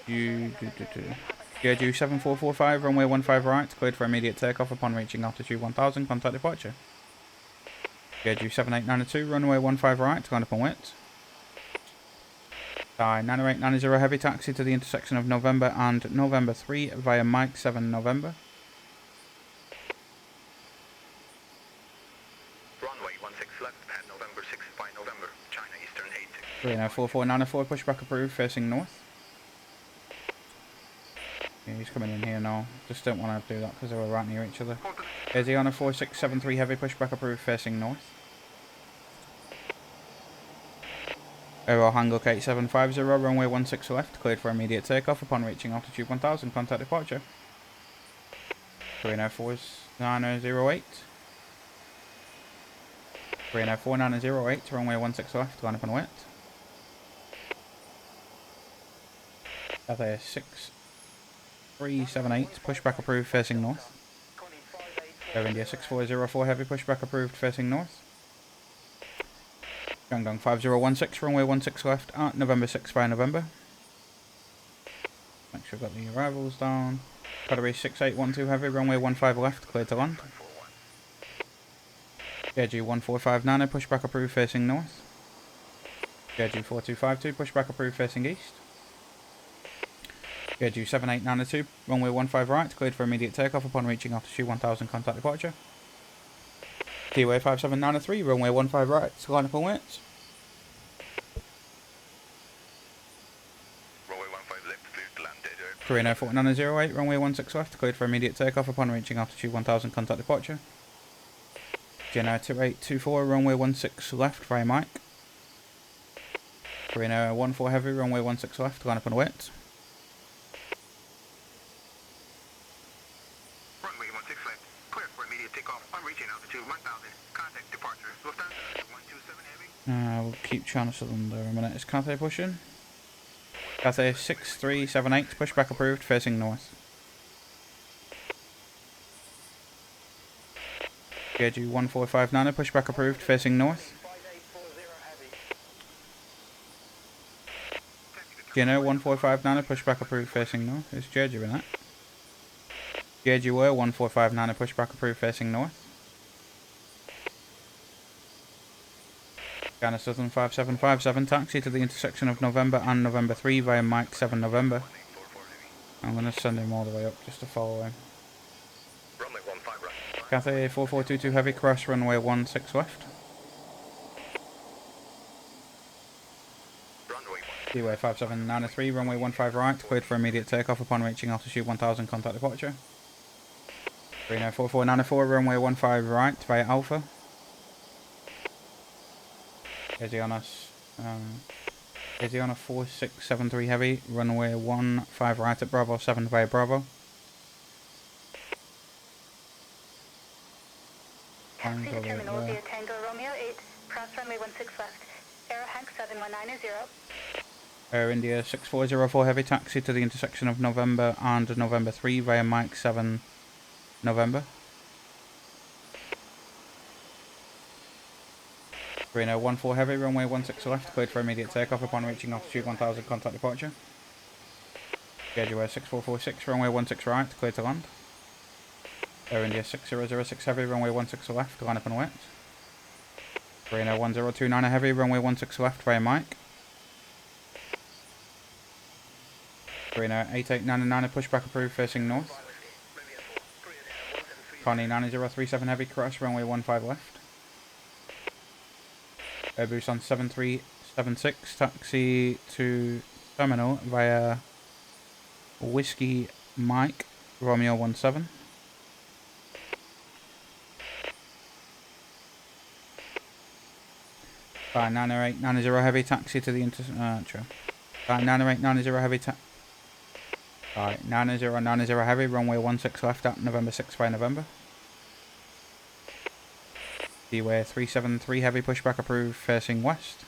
Jeju 7445, runway 15 right, cleared for immediate takeoff upon reaching altitude 1000, contact departure. Jeju 7892, runway 15 right, line up and wait. Sky 9890 heavy, taxi to the intersection of November and November 3 via Mike 7 November. Runway 16 left, and November 6 by November, China Eastern 86. 304494, pushback approved facing north. Yeah, he's coming in here now. Just don't want to do that because they were right near each other. Is he on a 4673 heavy, pushback approved facing north? Aero Hangar Kate 750, runway 16 left, cleared for immediate takeoff upon reaching altitude 1000, contact departure. Korean 4908. Korean 4908, runway 16 left, line up and wait. Cathay 6378, pushback approved facing north. Air India 6404 heavy, pushback approved facing north. Guangdong 5016, runway 16 left at November 6 via November. Make sure I've got the arrivals down. Korea 6812 heavy, runway 15 left, cleared to land. Jeju 1459, pushback approved facing north. Jeju 4252, pushback approved facing east. Jeju 7892, runway 15 right, cleared for immediate takeoff upon reaching altitude 1000, contact departure. T-way 5793, runway 15 right, line up and wait. Runway 15 left, clear to land, dead air. Korean Air 4908, runway 16 left, cleared for immediate takeoff upon reaching altitude 1000, contact departure. Jeno 2824, runway 16 left via Mike. Korean Air 14 heavy, runway 16 left, line up and wait. Runway 16 left. Clear for immediate takeoff on reaching altitude 1000. Contact departure. Lufthansa 127 heavy. We'll keep China Southern there a minute. Is Cathay pushing? Cathay 6378, pushback approved, facing north. Jeju 1459, pushback approved, facing north. Geno 1459, pushback approved, facing north. Is Jeju in that? Jeju 1459, pushback approved, facing north. Ghana Southern 5757, taxi to the intersection of November and November 3 via Mike 7 November. I'm going to send him all the way up just to follow him. Runway 15 right. Cathay 4422 heavy, cross runway 16 left. Runway 1. Seaway 5793, runway 15 right, cleared for immediate takeoff upon reaching altitude 1000, contact departure. Reno 4494, runway 15 right via Alpha. Asiana 4673 heavy, runway 15 right at Bravo 7 via Bravo. Taxi to terminal via Tango Romeo 8, cross runway 16 left. Aero Hank 7190. Air India 6404 heavy, taxi to the intersection of November and November 3 via Mike 7 November. Reno 14 heavy, runway 16 left, cleared for immediate takeoff upon reaching altitude 1000, contact departure. Schedule 6446, runway 16 right, cleared to land. Air India 6006 heavy, runway 16 left, line up and wait. Reno 1029 heavy, runway 16 left via Mike. Reno 8899, pushback approved, facing north. Connie 9037 heavy, cross runway 15 left. Airbus on 7376, taxi to terminal via Whiskey Mike, Romeo 17. By 90890 heavy, taxi to the 90890 heavy, Alright, 9090 heavy, runway 16 left at November 6 by November. Seaway 373 heavy, pushback approved, facing west.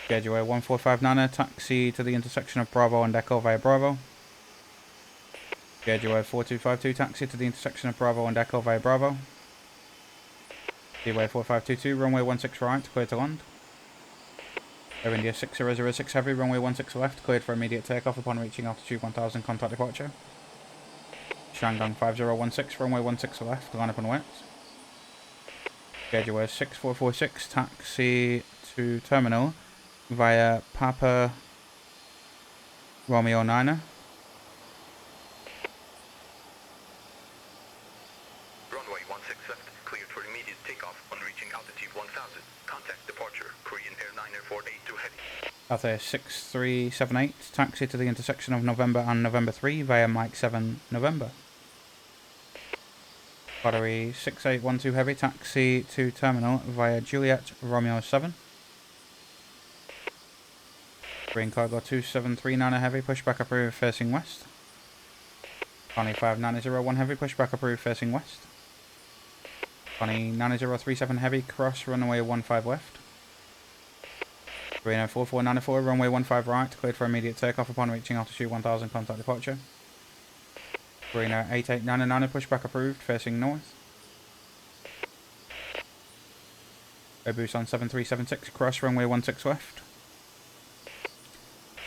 Schedule 1459, taxi to the intersection of Bravo and Echo via Bravo. Schedule 4252, taxi to the intersection of Bravo and Echo via Bravo. Seaway 4522, runway 16 right, cleared to land. Air India 6006 heavy, runway 16 left, cleared for immediate takeoff upon reaching altitude 1000, contact departure. Shandong 5016, runway 16 left, line up and wait. Schedule 6446, taxi to terminal via Papa Romeo 9er. Runway 16 left. Cleared for immediate takeoff on reaching altitude 1000. Contact departure. Korean Air 9482 heavy. Cathay 6378, taxi to the intersection of November and November 3 via Mike 7 November. Battery 6812 heavy, taxi to terminal via Juliet Romeo 7. Green Cargo 2739 heavy, pushback approved, facing west. Connie 5901 heavy, pushback approved, facing west. Connie 9037 heavy, cross runway 15 left. Reno 4494, runway 15 right, cleared for immediate takeoff upon reaching altitude 1000, contact departure. Reno 8899, pushback approved, facing north. Airbus on 7376, cross runway 16 left.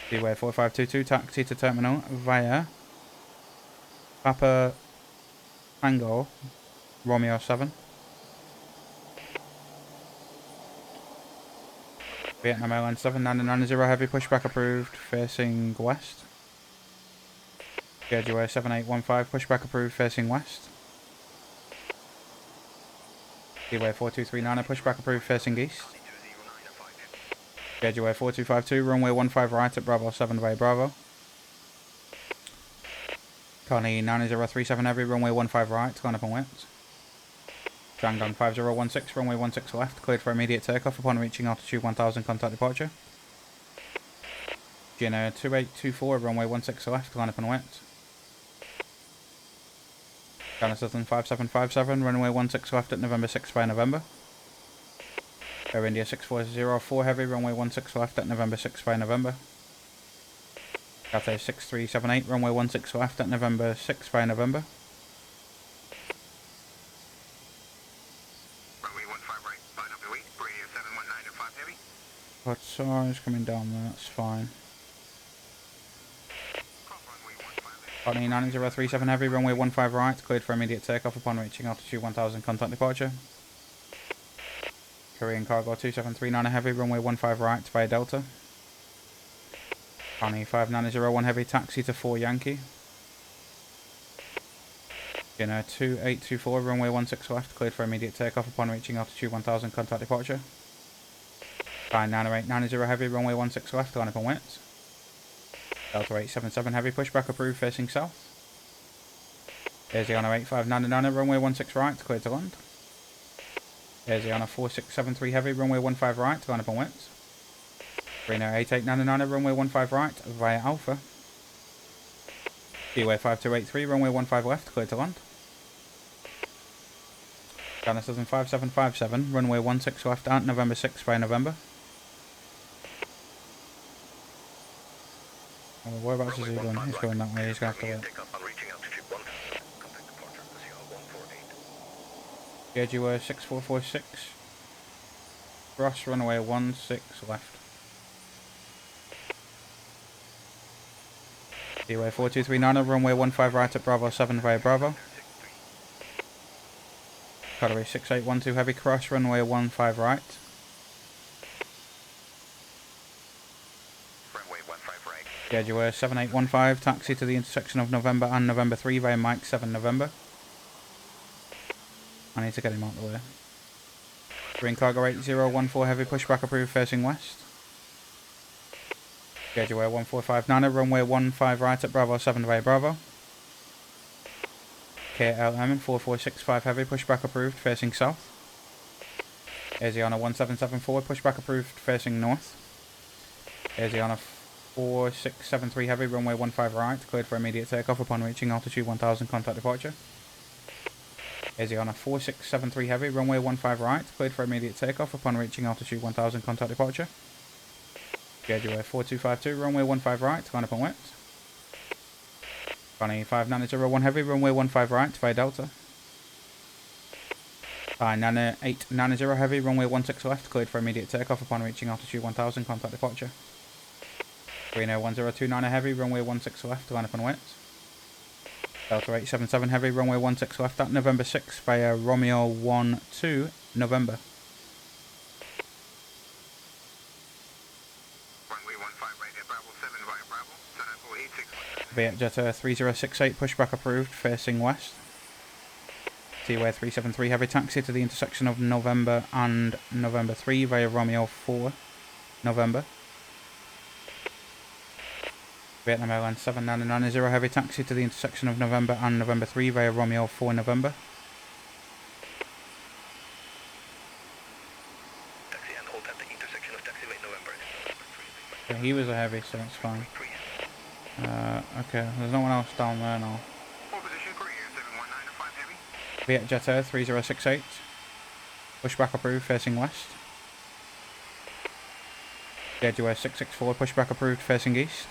Seaway 4522, taxi to terminal via Papa Tango Romeo 7. Vietnam Airlines 7990 heavy, pushback approved, facing west. Schedule 7815, pushback approved, facing west. Seaway 4239, pushback approved, facing east. Schedule 4252, runway 15 right at Bravo 7 via Bravo. Connie 9037 heavy, runway 15 right, line up and wait. Shandong 5016, runway 16 left, cleared for immediate takeoff upon reaching altitude 1000, contact departure. Juno 2824, runway 16 left, line up and wet. Ghana Southern 5757, runway 16 left at November 6 by November. Air India 6404 heavy, runway 16 left at November 6 by November. Cathay 6378, runway 16 left at November 6 by November. Runway 15 right, line up and wait. Radio 719 5 heavy. Qatar is coming down there, that's fine. Cross runway 15 left. Partner 9037 heavy, runway 15 right, cleared for immediate takeoff upon reaching altitude 1000, contact departure. Korean Cargo 2739 heavy, runway 15 right via Delta. Partner 5901 heavy, taxi to 4 Yankee. Juno 2824, runway 16 left, cleared for immediate takeoff upon reaching altitude 1000, contact departure. Partner 90890 heavy, runway 16 left, line up and wait. Delta 877 heavy, pushback approved, facing south. Asiana 8599, runway 16 right, cleared to land. Asiana 4673 heavy, runway 15 right, line up and wet. Reno 8899, runway 15 right, via Alpha. Seaway 5283, runway 15 left, cleared to land. Ghana Southern 5757, runway 16 left at November 6 by November. Oh, whereabouts is he going? He's going that way, he's going to have to wait. Takeoff on reaching altitude 1000. Contact departure CR 148. Jaguar 6446. Cross runway 16 left. Seaway 4239, runway 15 right at Bravo 7 via Bravo. Cutaway 6812 heavy, cross runway 15 right. Runway 15 right. Jaguar 7815, taxi to the intersection of November and November 3 via Mike 7 November. I need to get him out of the way. Korean Cargo 8014 heavy, pushback approved, facing west. Jaguar 1459, runway 15 right at Bravo 7 via Bravo. KLM 4465 heavy, pushback approved, facing south. Asiana 1774, pushback approved, facing north. Asiana 4673 heavy, runway 15 right, cleared for immediate takeoff upon reaching altitude 1000, contact departure. Asiana 4673 heavy, runway 15 right, cleared for immediate takeoff upon reaching altitude 1000, contact departure. Jaguar 4252, runway 15 right, line up and wet. Bunny 5901 heavy, runway 15 right via Delta. 9890 heavy, runway 16 left, cleared for immediate takeoff upon reaching altitude 1000, contact departure. Reno 1029 heavy, runway 16 left, line up and wet. Delta 877 heavy, runway 16 left at November 6 via Romeo 12 November. Runway 15 right at Bravo 7 via Bravo. Sun 486. Viet Jetta 3068, pushback approved, facing west. Seaway 373 heavy, taxi to the intersection of November and November 3 via Romeo 4 November. Vietnam Airlines 7990 heavy, taxi to the intersection of November and November 3 via Romeo 4 November. Taxi and hold at the intersection of taxiway November. Yeah, he was a heavy, so it's fine. Okay, there's no one else down there now. Full position, Korean 719 5 heavy. Viet Jetta 3068, pushback approved, facing west. Jaguar 664, pushback approved, facing east.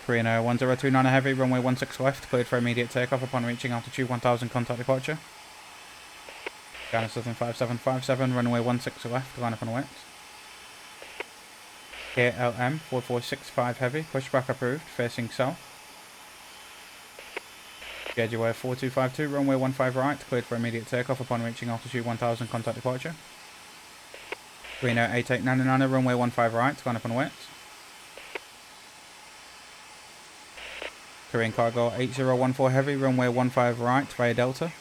Korean Air 1029 heavy, runway 16 left, cleared for immediate takeoff upon reaching altitude 1000, contact departure. Ghana Southern 5757, runway 16 left, line up and wet. KLM 4465 heavy, pushback approved, facing south. Jaguar 4252, runway 15 right, cleared for immediate takeoff upon reaching altitude 1000, contact departure. Reno 8899, runway 15 right, line up and wet. Korean Cargo 8014 heavy, runway 15 right via Delta.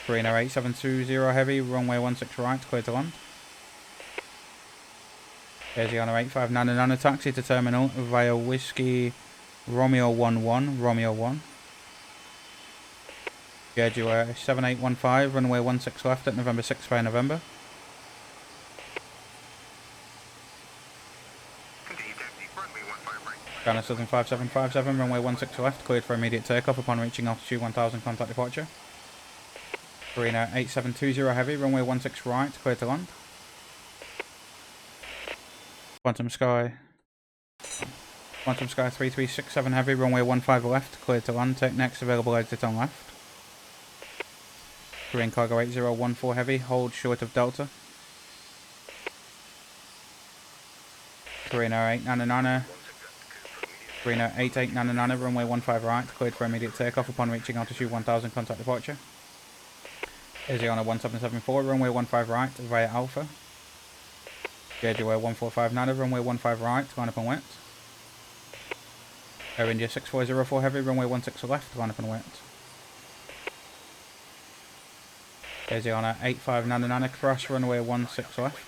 Korean Air 8720 heavy, runway 16 right, cleared to land. Asiana 8599, taxi to terminal via Whiskey Romeo 11, Romeo 1. Jaguar 7815, runway 16 left at November 6 via November. Ghana Southern 5757, runway 16 left, cleared for immediate takeoff upon reaching altitude 1000, contact departure. Korean Air 8720 heavy, runway 16 right, cleared to land. Quantum Sky 3367 heavy, runway 15 left, cleared to land, take next available exit on left. Korean Cargo 8014 heavy, hold short of Delta. Korean Air 899, Korean Air 8899, runway 15 right, cleared for immediate takeoff upon reaching altitude 1000, contact departure. Asiana 1774, runway 15 right, via Alpha. JJ 1459, runway 15 right, line up and wet. Air India 6404 heavy, runway 16 left, line up and wet. Asiana 8599, cross runway 16 left.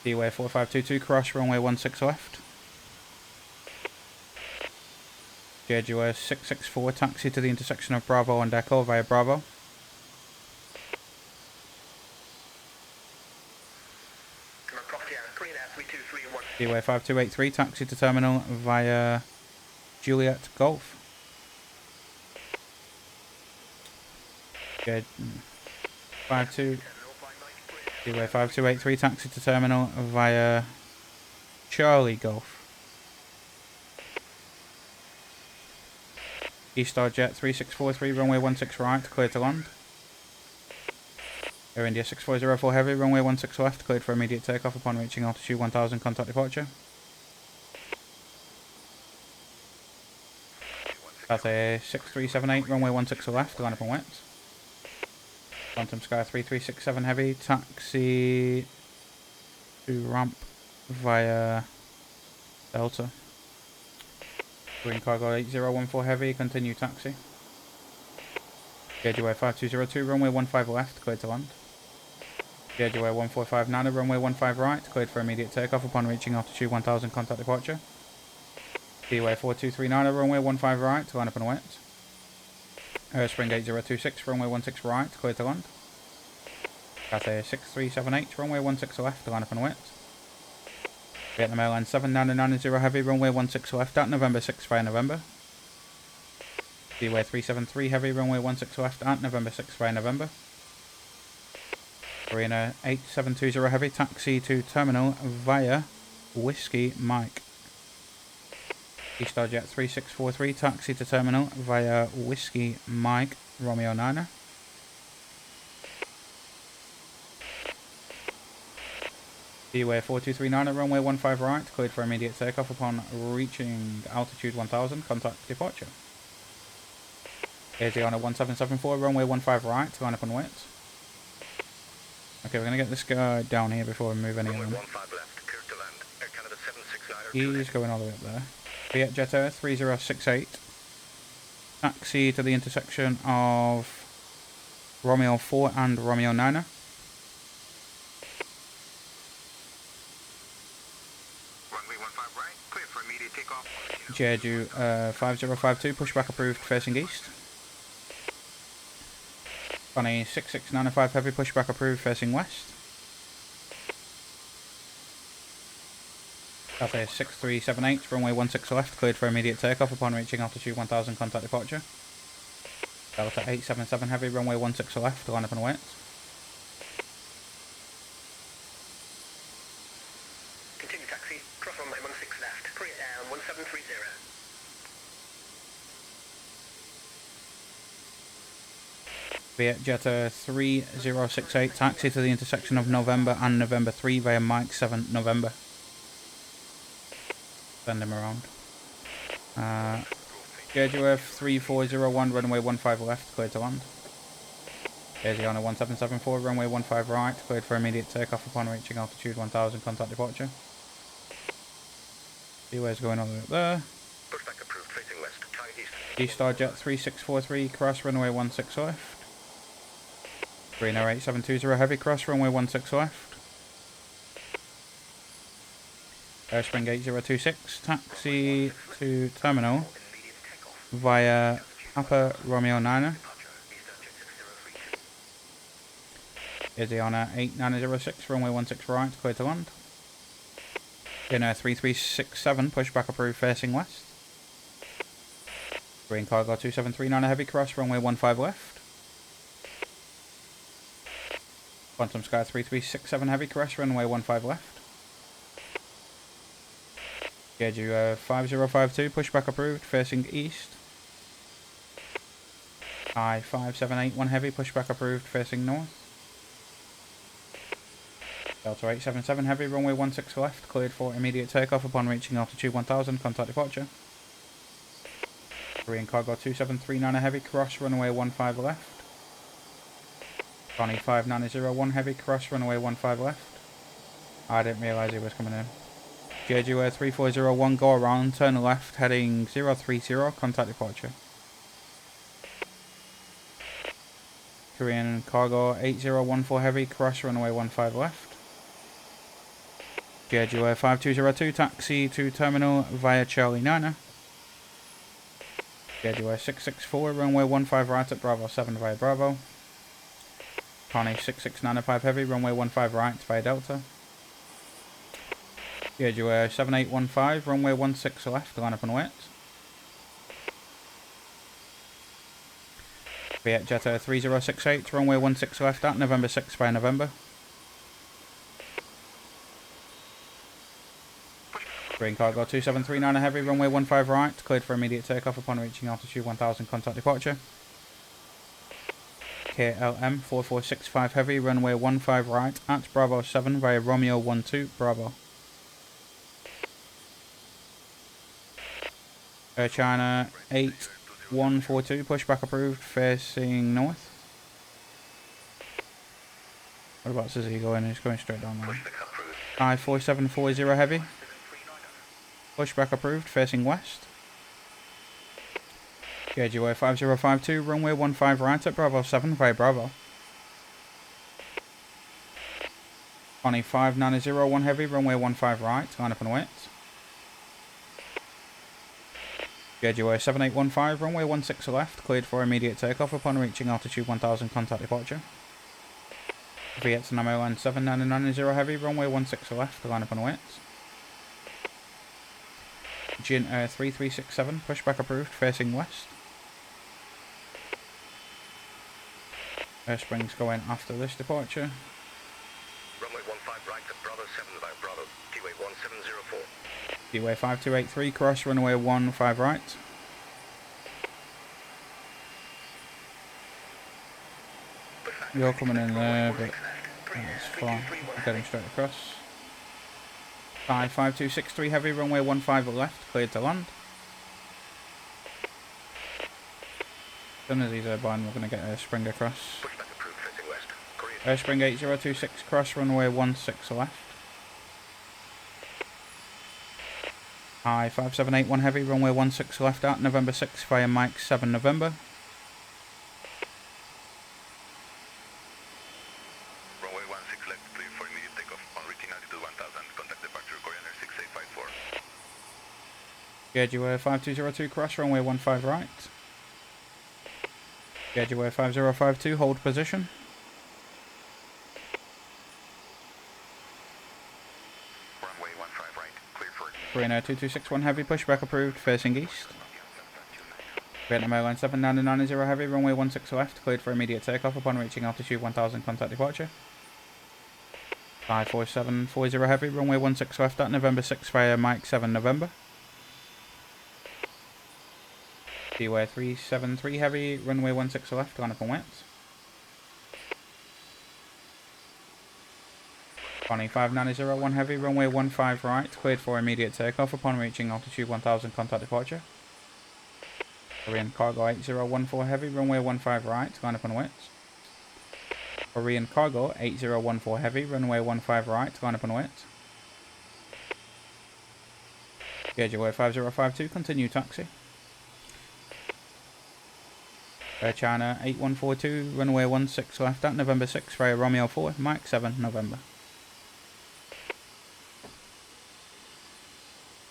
D-Way 4522, cross runway 16 left. JJ 664, taxi to the intersection of Bravo and Echo via Bravo. D-Way 5283, taxi to terminal via Juliet Golf. D-Way 5283, taxi to terminal via Charlie Golf. Eastar Jet 3643, runway 16 right, cleared to land. Air India 6404 heavy, runway 16 left, cleared for immediate takeoff upon reaching altitude 1000, contact departure. Cathay 6378, runway 16 left, line up and wet. Quantum Sky 3367 heavy, taxi to ramp via Delta. Korean Cargo 8014 heavy, continue taxi. JJ 5202, runway 15 left, cleared to land. JJ 1459, runway 15 right, cleared for immediate takeoff upon reaching altitude 1000, contact departure. D-Way 4239, runway 15 right, line up and wet. Spring 8026, runway 16 right, cleared to land. Cathay 6378, runway 16 left, line up and wet. Vietnam Airlines 7990 heavy, runway 16 left at November 6 via November. D-Way 373 heavy, runway 16 left at November 6 via November. Korean Air 8720 heavy, taxi to terminal via Whiskey Mike. Eastar Jet 3643, taxi to terminal via Whiskey Mike Romeo 9er. D-Way 4239, runway 15 right, cleared for immediate takeoff upon reaching altitude 1000, contact departure. Asiana 1774, runway 15 right, line up and wet. Okay, we're going to get this guy down here before we move any of them. He's going all the way up there. Viet Jet Air 3068, taxi to the intersection of Romeo 4 and Romeo 9er. Jeju 5052, pushback approved, facing east. Funny 6695 heavy, pushback approved, facing west. Cathay 6378, runway 16 left, cleared for immediate takeoff upon reaching altitude 1000, contact departure. Delta 877 heavy, runway 16 left, line up and wet. Continue taxi, cross runway 16 left, Korea Air 1730. Viet Jetta 3068, taxi to the intersection of November and November 3 via Mike 7 November. Send him around. JGF 3401, runway 15 left, cleared to land. Asiana 1774, runway 15 right, cleared for immediate takeoff upon reaching altitude 1000, contact departure. D-Way's going all the way up there. Pushback approved, facing west, target east. G-Star Jet 3643, cross runway 16 left. Korean Air 8720 heavy, cross runway 16 left. Spring 8026, taxi to terminal via Papa Romeo 9er. Asiana 8906, runway 16 right, clear to land. In 3367, pushback approved facing west. Korean cargo 2739 heavy cross, runway 15 left. Quantum Sky 3367 heavy cross, runway 15 left. Jeju 5052, pushback approved, facing east. I-5781 heavy, pushback approved, facing north. Delta 877 heavy, runway 16 left, cleared for immediate takeoff upon reaching altitude 1000, contact departure. Korean cargo 2739 heavy, cross, runway 15 left. Connie 5901 heavy, cross, runway 15 left. I didn't realise he was coming in. Jeju Air 3401, go around, turn left, heading 030, contact departure. Korean cargo 8014 heavy, cross, runway 15 left. Jeju Air 5202, taxi to terminal via Charlie 9. Jeju Air 664, runway 15 right at Bravo 7 via Bravo. Connie 6695 heavy, runway 15 right via Delta. Jeju Air 7815, runway 16 left, line up and wait. Viet Jet Air 3068, runway 16 left at November 6 via November. Korean cargo 2739 heavy, runway 15 right, cleared for immediate takeoff upon reaching altitude 1000, contact departure. KLM 4465 heavy, runway 15 right at Bravo 7 via Romeo 12 Bravo. Air China 8142, pushback approved, facing north. What about he going? He's going straight down there. I-4740 heavy, pushback approved, facing west. Jeju Air 5052, runway 15 right at Bravo 7 via Bravo. Connie 5901 heavy, runway 15 right, line up and wait. Jeju Air 7815, runway 16 left, cleared for immediate takeoff upon reaching altitude 1000, contact departure. Vietnam Airlines 7990 heavy, runway 16 left, line up and wait. Jin Air 3367, pushback approved, facing west. Air Springs going after this departure. Runway 15 right at Bravo 7 via Bravo, T-way 1704. T-way 5283, cross, runway 15 right. You're coming in there, but that's fine. Getting straight across. 5263 heavy, runway 15 left, cleared to land. As soon as he's airborne, we're going to get Air Spring across. Pushback approved, facing west. Korean Air Spring 8026, cross, runway 16 left. I-5781 heavy, runway 16 left at November 6 via Mike 7 November. Runway 16 left, clear for immediate takeoff. On reaching altitude 1000, contact departure Korean Air 6854. Jeju Air 5202, cross, runway 15 right. Jeju Air 5052, hold position. Runway 15 right, clear for Korean Air 2261 heavy, pushback approved, facing east. Vietnam Airlines 7990 heavy, runway 16 left, cleared for immediate takeoff upon reaching altitude 1000, contact departure. 54740 heavy, runway 16 left at November 6 via Mike 7 November. T-way 373 heavy, runway 16 left, line up and wait. Connie 5901 heavy, runway 15 right, cleared for immediate takeoff upon reaching altitude 1000, contact departure. Korean cargo 8014 heavy, runway 15 right, line up and wait. Korean cargo 8014 heavy, runway 15 right, line up and wait. Jeju Air 5052, continue taxi. Air China 8142, runway 16 left at November 6 via Romeo 4, Mike 7 November.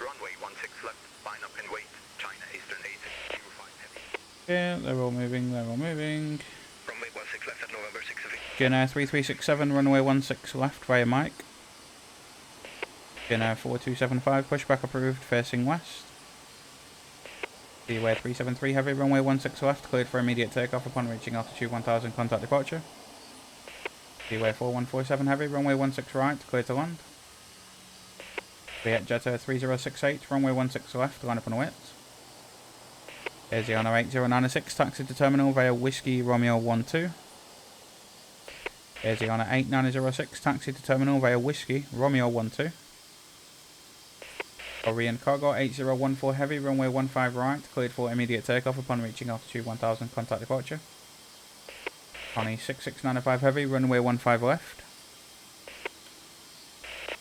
runway 16 left, line up and wait. China Eastern 805 heavy. Yeah, they're all moving, they're all moving. Runway 16 left at November 6 of Jin Air 3367, runway 16 left via Mike. Dinner 4275, pushback approved, facing west. Seaway 373 heavy, runway 16 left, cleared for immediate takeoff upon reaching altitude 1000, contact departure. Seaway 4147 heavy, runway 16 right, cleared to land. Viet Jetta 3068, runway 16 left, line up and await. Asiana 8096, taxi to terminal via Whiskey Romeo 12. Asiana 8906, taxi to terminal via Whiskey Romeo 12. Korean Cargo 8014 heavy, runway 15 right, cleared for immediate takeoff upon reaching altitude 1000, contact departure. Connie 6695 heavy, runway 15 left.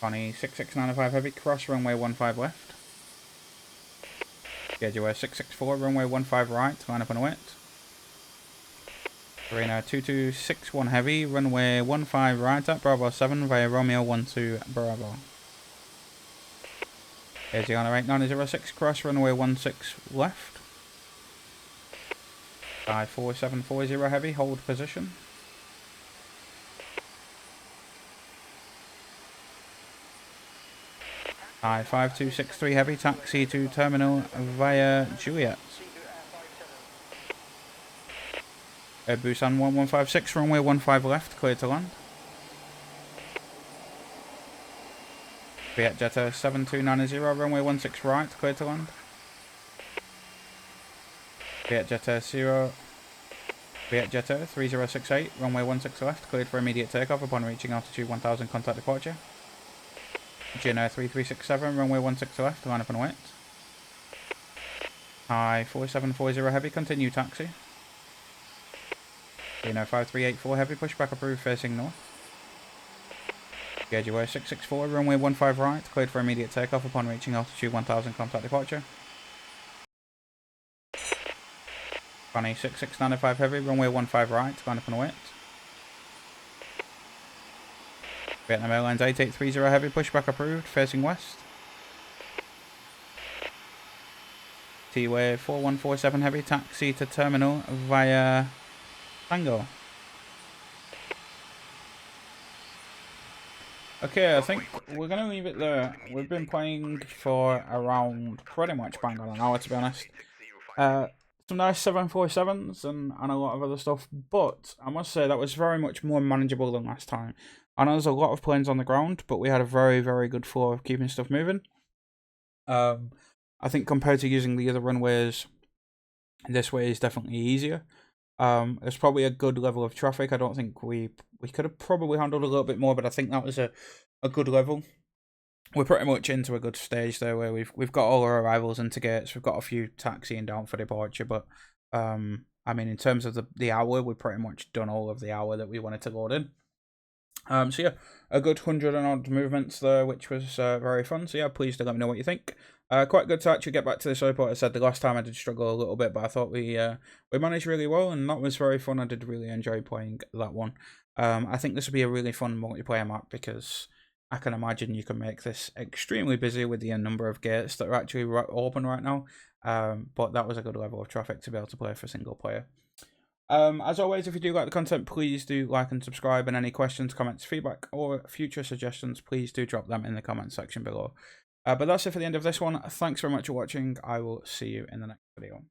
Connie 6695 heavy, cross runway 15 left. Schedule 664, runway 15 right, line up and await. Torino 2261 heavy, runway 15 right at Bravo 7 via Romeo 12 Bravo. Asiana 8906, cross runway 16 left. 54740 heavy, hold position. I-5263 heavy, taxi to terminal via Juliet. Busan 1156, runway 15 left, cleared to land. Viet Jetta 7290, runway 16 right, cleared to land. Viet Jetta 3068, runway 16 left, cleared for immediate takeoff upon reaching altitude 1000, contact departure. Gina 3367, runway 16 left, line up and await. I-4740 heavy, continue taxi. Gina 5384 heavy, pushback approved, facing north. Schedule 664, runway 15 right, cleared for immediate takeoff upon reaching altitude 1000, contact departure. Connie 6695 heavy, runway 15 right, line up and await. Vietnam Airlines 8830 heavy, pushback approved, facing west. T-Way 4147 heavy, taxi to terminal via Tango. Okay, I think we're going to leave it there. We've been playing for around pretty much bang on an hour, to be honest. Some nice 747s and a lot of other stuff, but I must say that was very much more manageable than last time. I know there's a lot of planes on the ground, but we had a very, very good flow of keeping stuff moving. I think compared to using the other runways, this way is definitely easier. There's probably a good level of traffic. I don't think we could have probably handled a little bit more, but I think that was a good level. We're pretty much into a good stage there, where we've got all our arrivals into gates. We've got a few taxiing down for departure, but I mean, in terms of the hour, we've pretty much done all of the hour that we wanted to load in. So yeah, a good 100 and odd movements there, which was very fun. So yeah, please do let me know what you think. Quite good to actually get back to this airport. I said the last time I did struggle a little bit, but I thought we managed really well, and that was very fun. I did really enjoy playing that one. I think this will be a really fun multiplayer map, because I can imagine you can make this extremely busy with the number of gates that are actually open right now. But that was a good level of traffic to be able to play for single player. As always, if you do like the content, please do like and subscribe, and any questions, comments, feedback, or future suggestions, please do drop them in the comments section below. But that's it for the end of this one. Thanks very much for watching. I will see you in the next video.